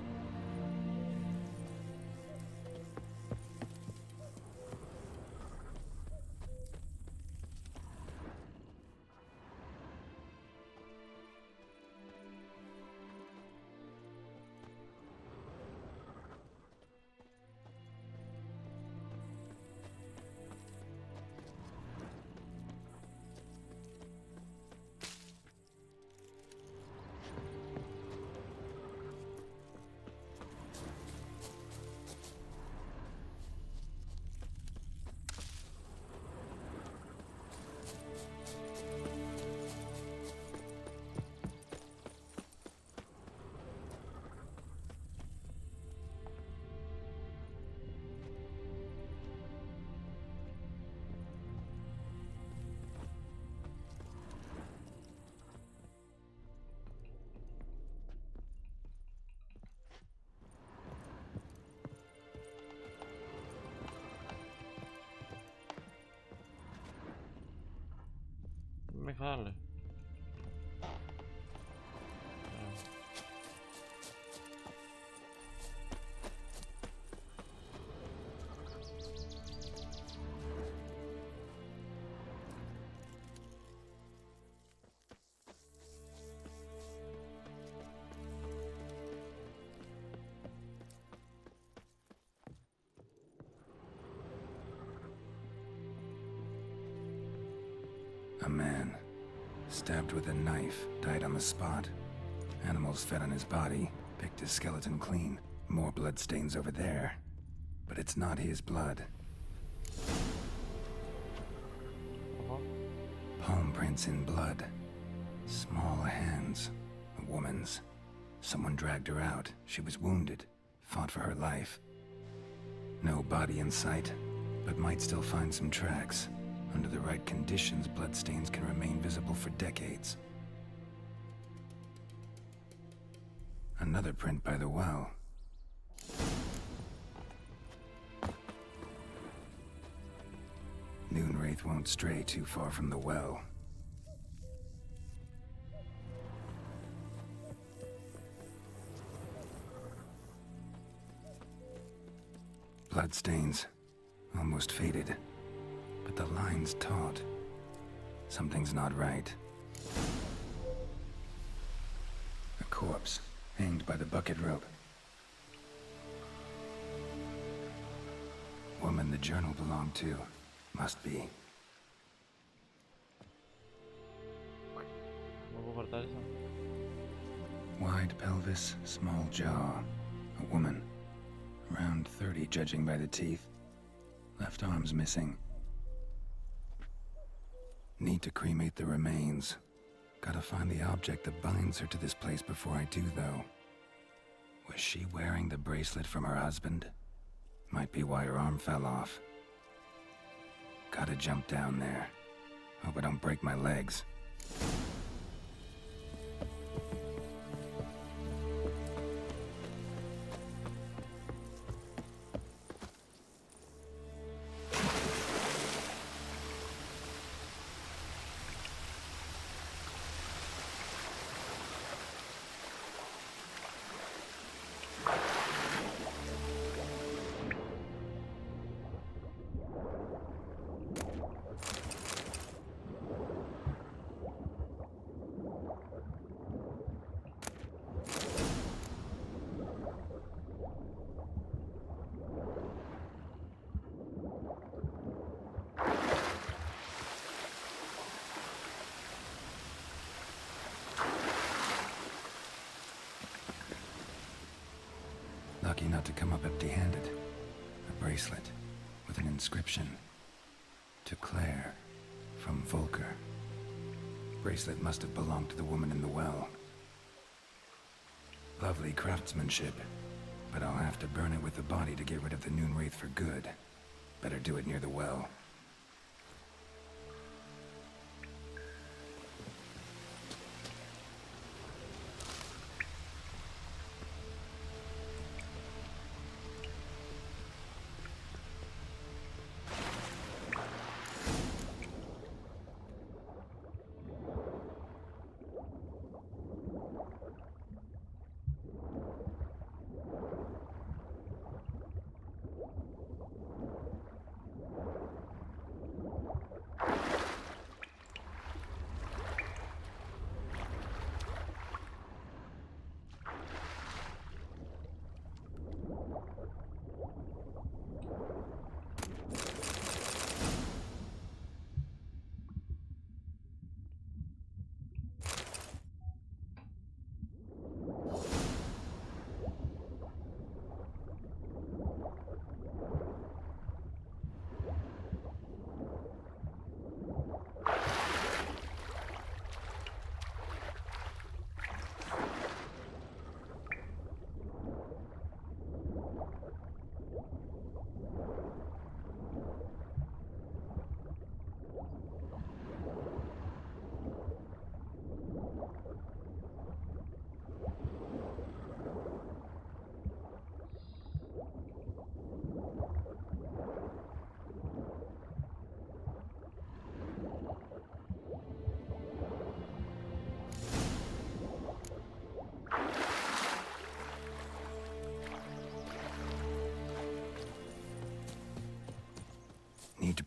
me deja darle. A man, stabbed with a knife, died on the spot. Animals fed on his body, picked his skeleton clean. More bloodstains over there. But it's not his blood. Palm prints in blood. Small hands. A woman's. Someone dragged her out. She was wounded. Fought for her life. No body in sight, but might still find some tracks. Under the right conditions, bloodstains can remain visible for decades. Another print by the well. Noonwraith won't stray too far from the well. Bloodstains. Almost faded. But the line's taut. Something's not right. A corpse, hanged by the bucket rope. Woman the journal belonged to. Must be. Wide pelvis, small jaw. A woman. Around 30, judging by the teeth. Left arm's missing. Need to cremate the remains. Gotta find the object that binds her to this place before I do, though. Was she wearing the bracelet from her husband? Might be why her arm fell off. Gotta jump down there. Hope I don't break my legs. Lucky not to come up empty-handed. A bracelet with an inscription. To Claire, from Volker. Bracelet must have belonged to the woman in the well. Lovely craftsmanship, but I'll have to burn it with the body to get rid of the Noonwraith for good. Better do it near the well.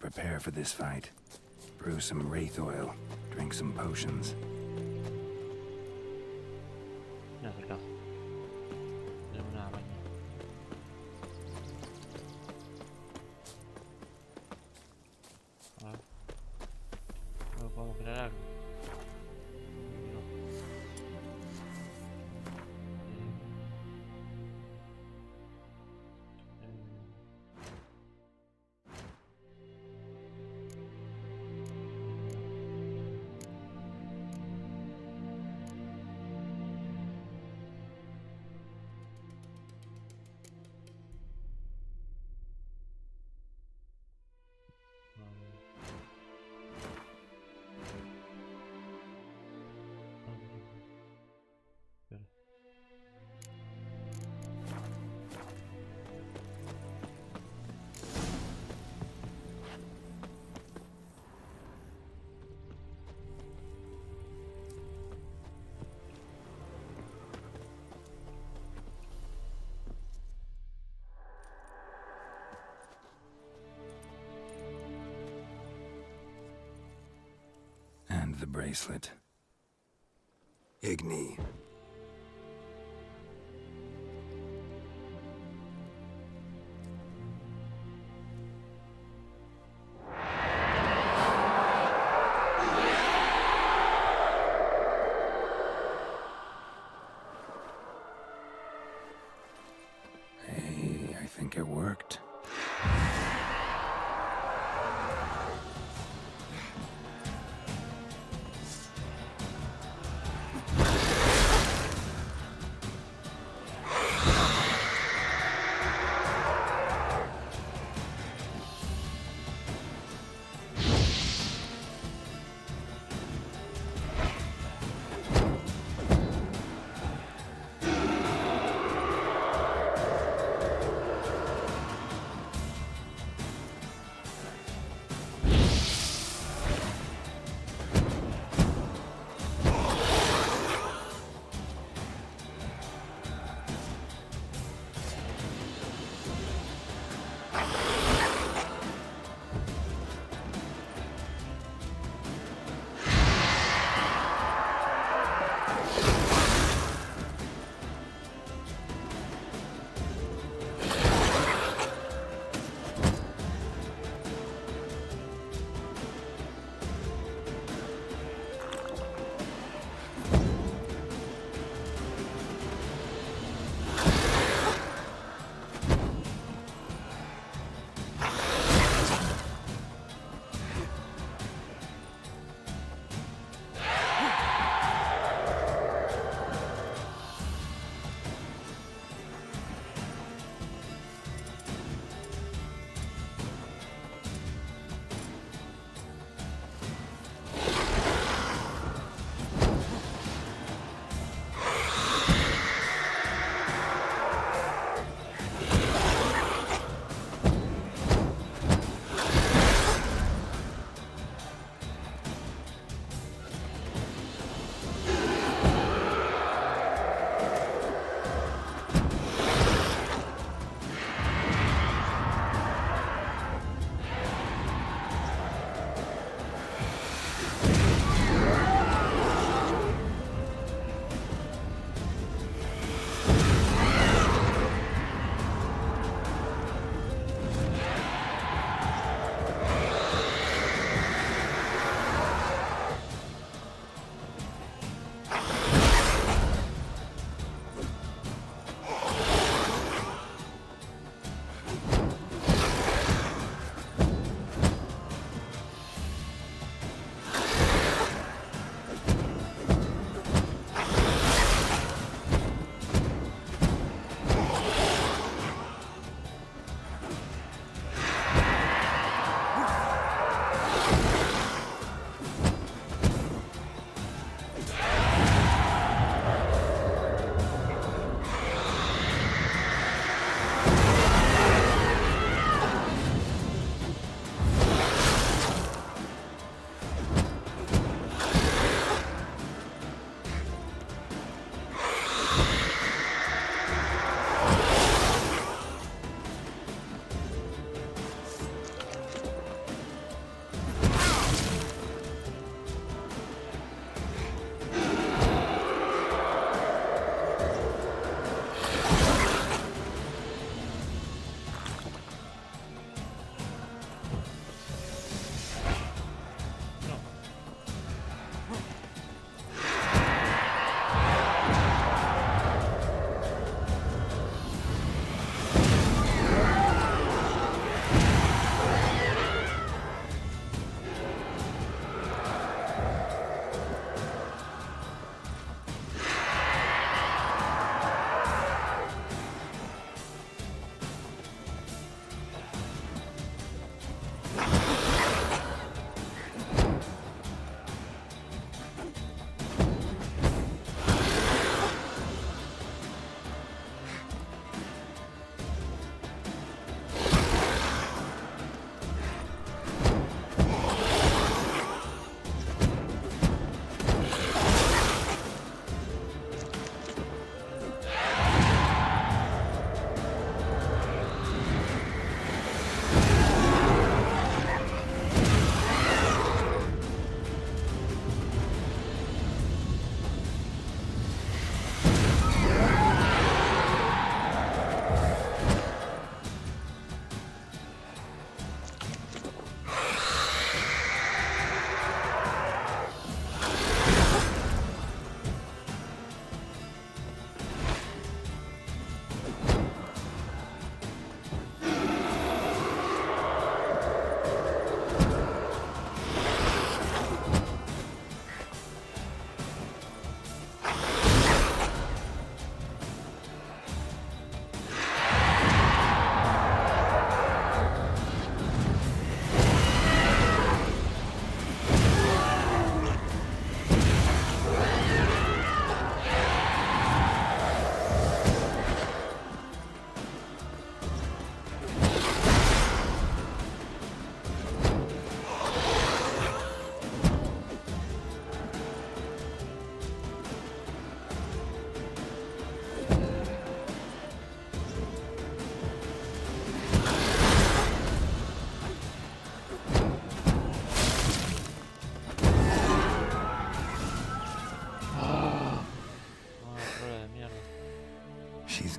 prepare for this fight. Brew some wraith oil, drink some potions. No hace caso. Tenemos nada mañana. A ver. No podemos crear algo. No. And the bracelet. Igni. Hey, I think it worked.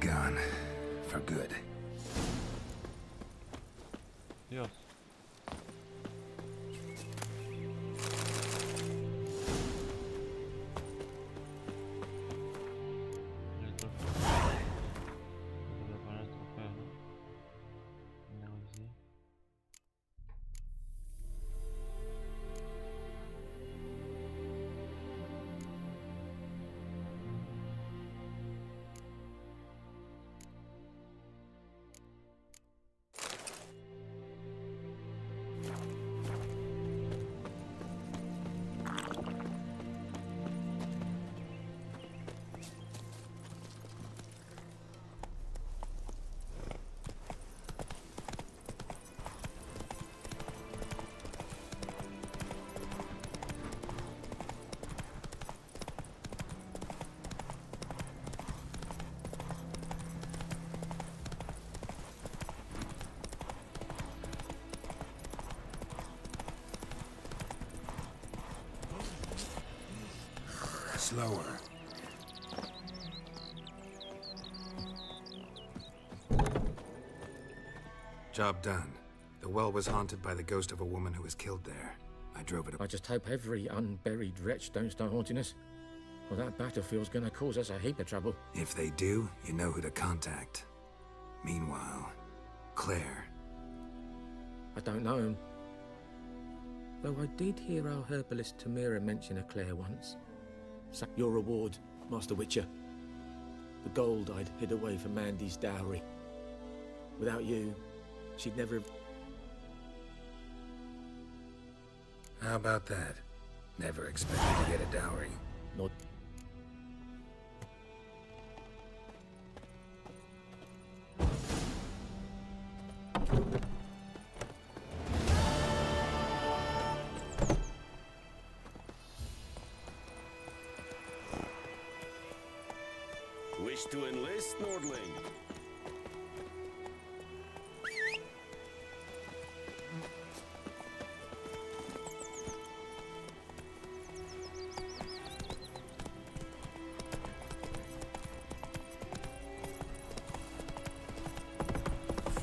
gone. For good. Dios. Slower. Job done. The well was haunted by the ghost of a woman who was killed there. I drove it. I just hope every unburied wretch don't start haunting us. Well, that battlefield's gonna cause us a heap of trouble. If they do, you know who to contact. Meanwhile, Claire. I don't know him. Though I did hear our herbalist Tamira mention a Claire once. Your reward, Master Witcher. The gold I'd hid away for Mandy's dowry. Without you, she'd never have... How about that? Never expected to get a dowry. Not... Wish to enlist, Nordling?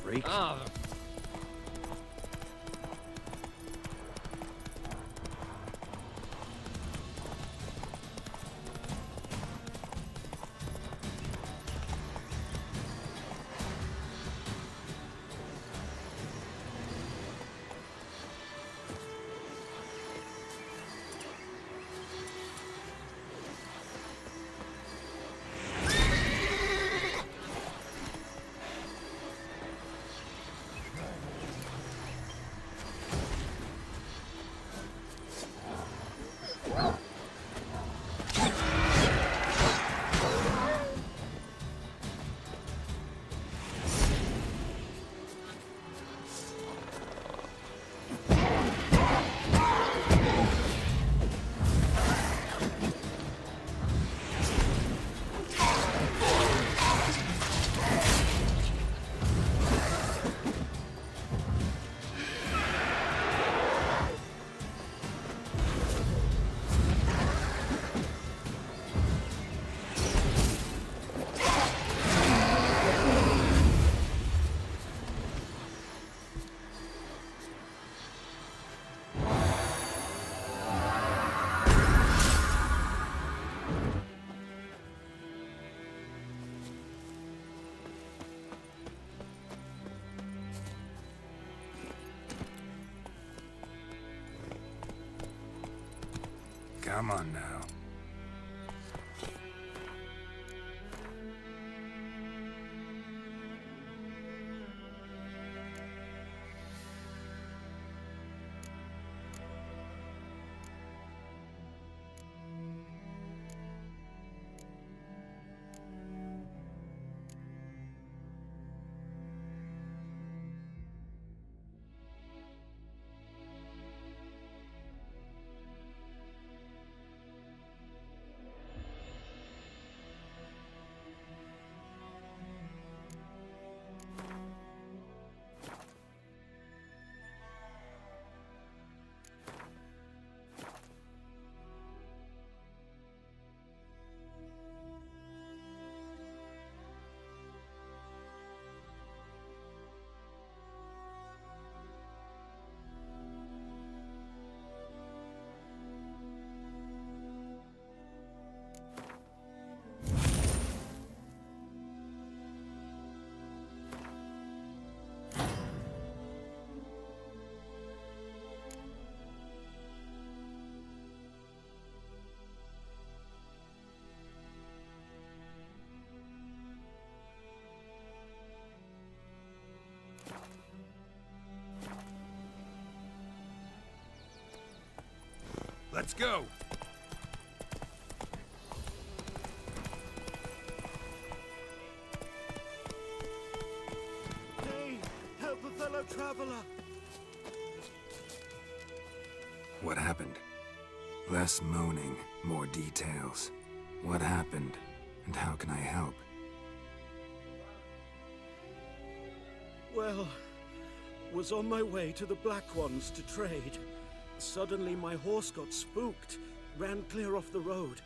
Freak. Come on now. Let's go! Nay, help a fellow traveler! What happened? Less moaning, more details. What happened, and how can I help? Well, was on my way to the Black Ones to trade. Suddenly my horse got spooked, ran clear off the road.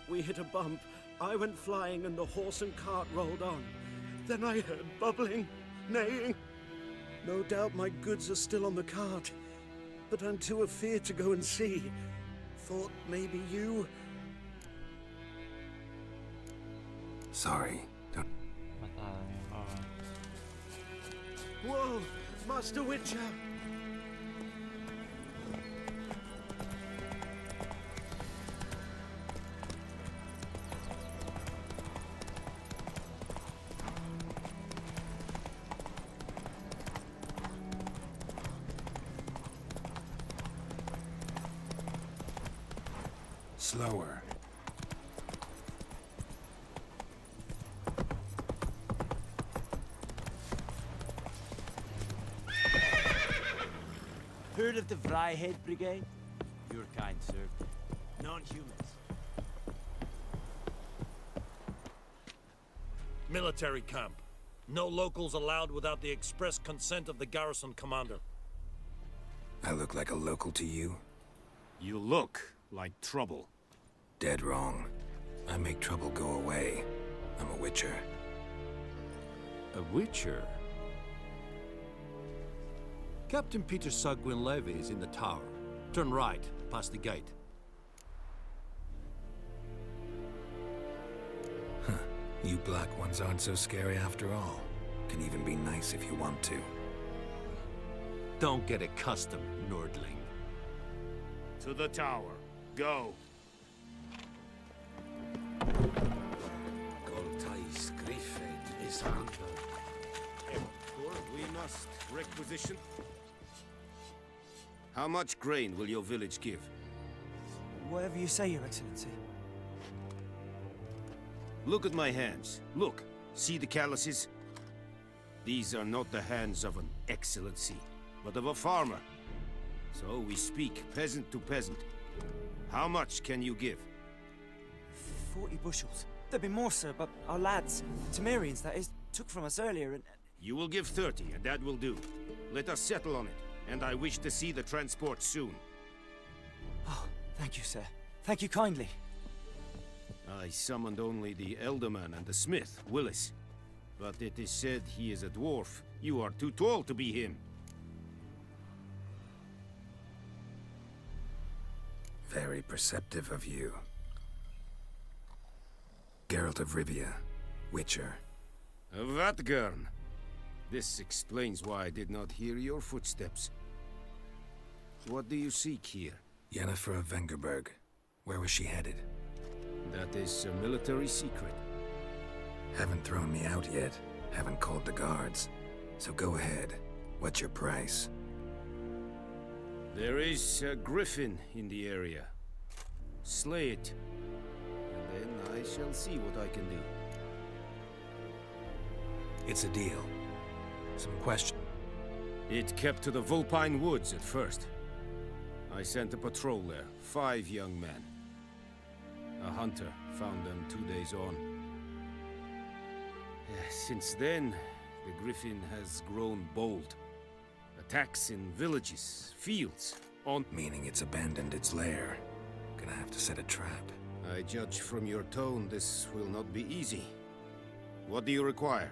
We hit a bump, I went flying and the horse and cart rolled on. Then I heard bubbling, neighing. No doubt my goods are still on the cart, but I'm too afeard to go and see. Thought maybe you... Sorry, don't... Whoa, Master Witcher! Slower. Heard of the Vryhead Brigade? Your kind, sir. Non-humans. Military camp. No locals allowed without the express consent of the garrison commander. I look like a local to you? You look like trouble. Dead wrong. I make trouble go away. I'm a witcher. A witcher? Captain Peter Sagwin Levy is in the tower. Turn right, past the gate. Huh. You black ones aren't so scary after all. Can even be nice if you want to. Don't get accustomed, Nordling. To the tower. Go. Goltais Griffin is under. We must requisition. How much grain will your village give? Whatever you say, Your Excellency. Look at my hands. Look. See the calluses? These are not the hands of an excellency, but of a farmer. So we speak peasant to peasant. How much can you give? 40 bushels. There'd be more, sir, but our lads, Temerians that is, took from us earlier and... You will give 30, and that will do. Let us settle on it, and I wish to see the transport soon. Oh, thank you, sir. Thank you kindly. I summoned only the Elderman and the smith, Willis. But it is said he is a dwarf. You are too tall to be him. Very perceptive of you. Geralt of Rivia, Witcher. Vatgern. This explains why I did not hear your footsteps. What do you seek here? Yennefer of Vengerberg. Where was she headed? That is a military secret. Haven't thrown me out yet. Haven't called the guards. So go ahead. What's your price? There is a griffin in the area. Slay it. And then I shall see what I can do. It's a deal. Some question. It kept to the Vulpine Woods at first. I sent a patrol there, 5 young men. A hunter found them 2 days on. Since then, the griffin has grown bold. Attacks in villages, fields, on... Meaning it's abandoned its lair. Gonna have to set a trap. I judge from your tone this will not be easy. What do you require?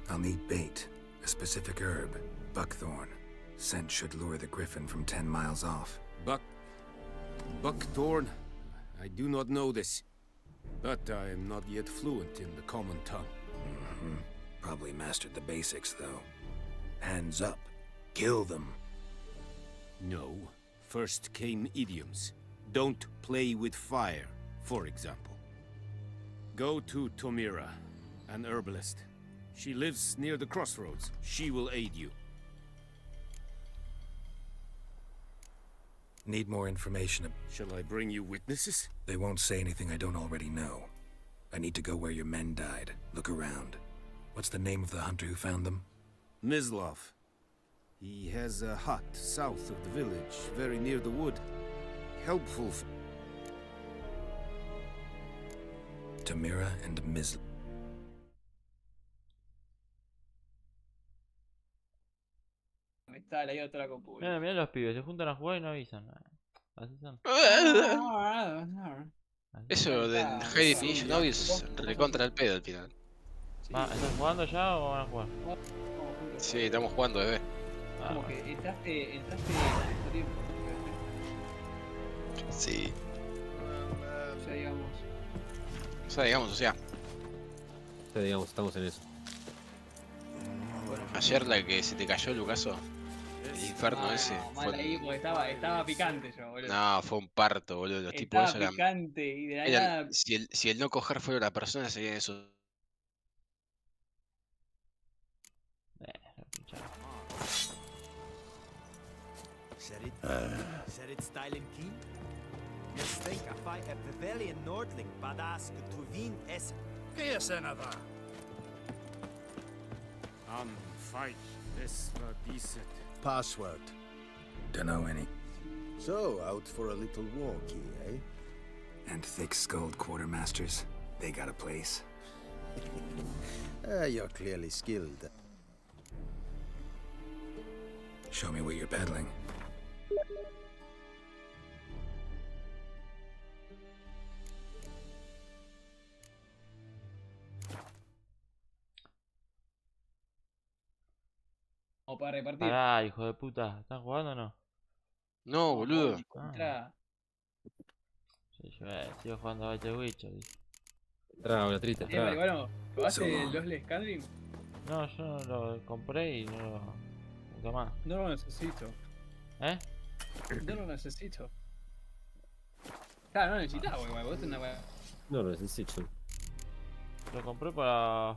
I'll need bait. A specific herb. Buckthorn. Scent should lure the griffin from 10 miles off. Buckthorn? I do not know this. But I am not yet fluent in the common tongue. Probably mastered the basics, though. Hands up. Kill them. No. First came idioms. Don't play with fire, for example. Go to Tomira, an herbalist. She lives near the crossroads. She will aid you. Need more information. Shall I bring you witnesses? They won't say anything I don't already know. I need to go where your men died. Look around. What's the name of the hunter who found them? Mislov. He has a hut south of the village, very near the wood. Helpful. Tamira and Mislov. Está la otra compu. Mira, mira los pibes, se juntan a jugar y no avisan. Así son. Eso del High Definition Audio es recontra el pedo al final. ¿Están jugando ya o van a jugar? Sí, estamos jugando, bebé. Como que entraste Sí. o sea, digamos. O sea. Ya digamos, estamos en eso. Ayer la que se te cayó, Lucaso. El inferno ese. Mal ahí porque estaba picante yo, boludo. No, fue un parto, boludo. Los tipos Estaba esos eran. picante y de la nada. Si el no coger fuera la persona, sería eso. Serid Stylen Keen? Just think I fight a Pavilion Nordling badass Tuvin Essen. Gesenava. Fight this decent. Password. Dunno any. So, out for a little walkie, eh? And thick-skulled quartermasters. They got a place. You're clearly skilled. Show me what you're peddling. O para repartir. Pará, hijo de puta. ¿Están jugando o no? No, boludo. Sí, yo sigo jugando a The Witcher. Entra, una triste, entra. Bueno, ¿probaste el Losle Skyrim? No, yo no lo compré y no lo. Nunca más. No lo necesito. ¿Eh? No lo necesito. Claro, no necesitaba, wey, vos tenés una weá. No lo necesito. Lo compré para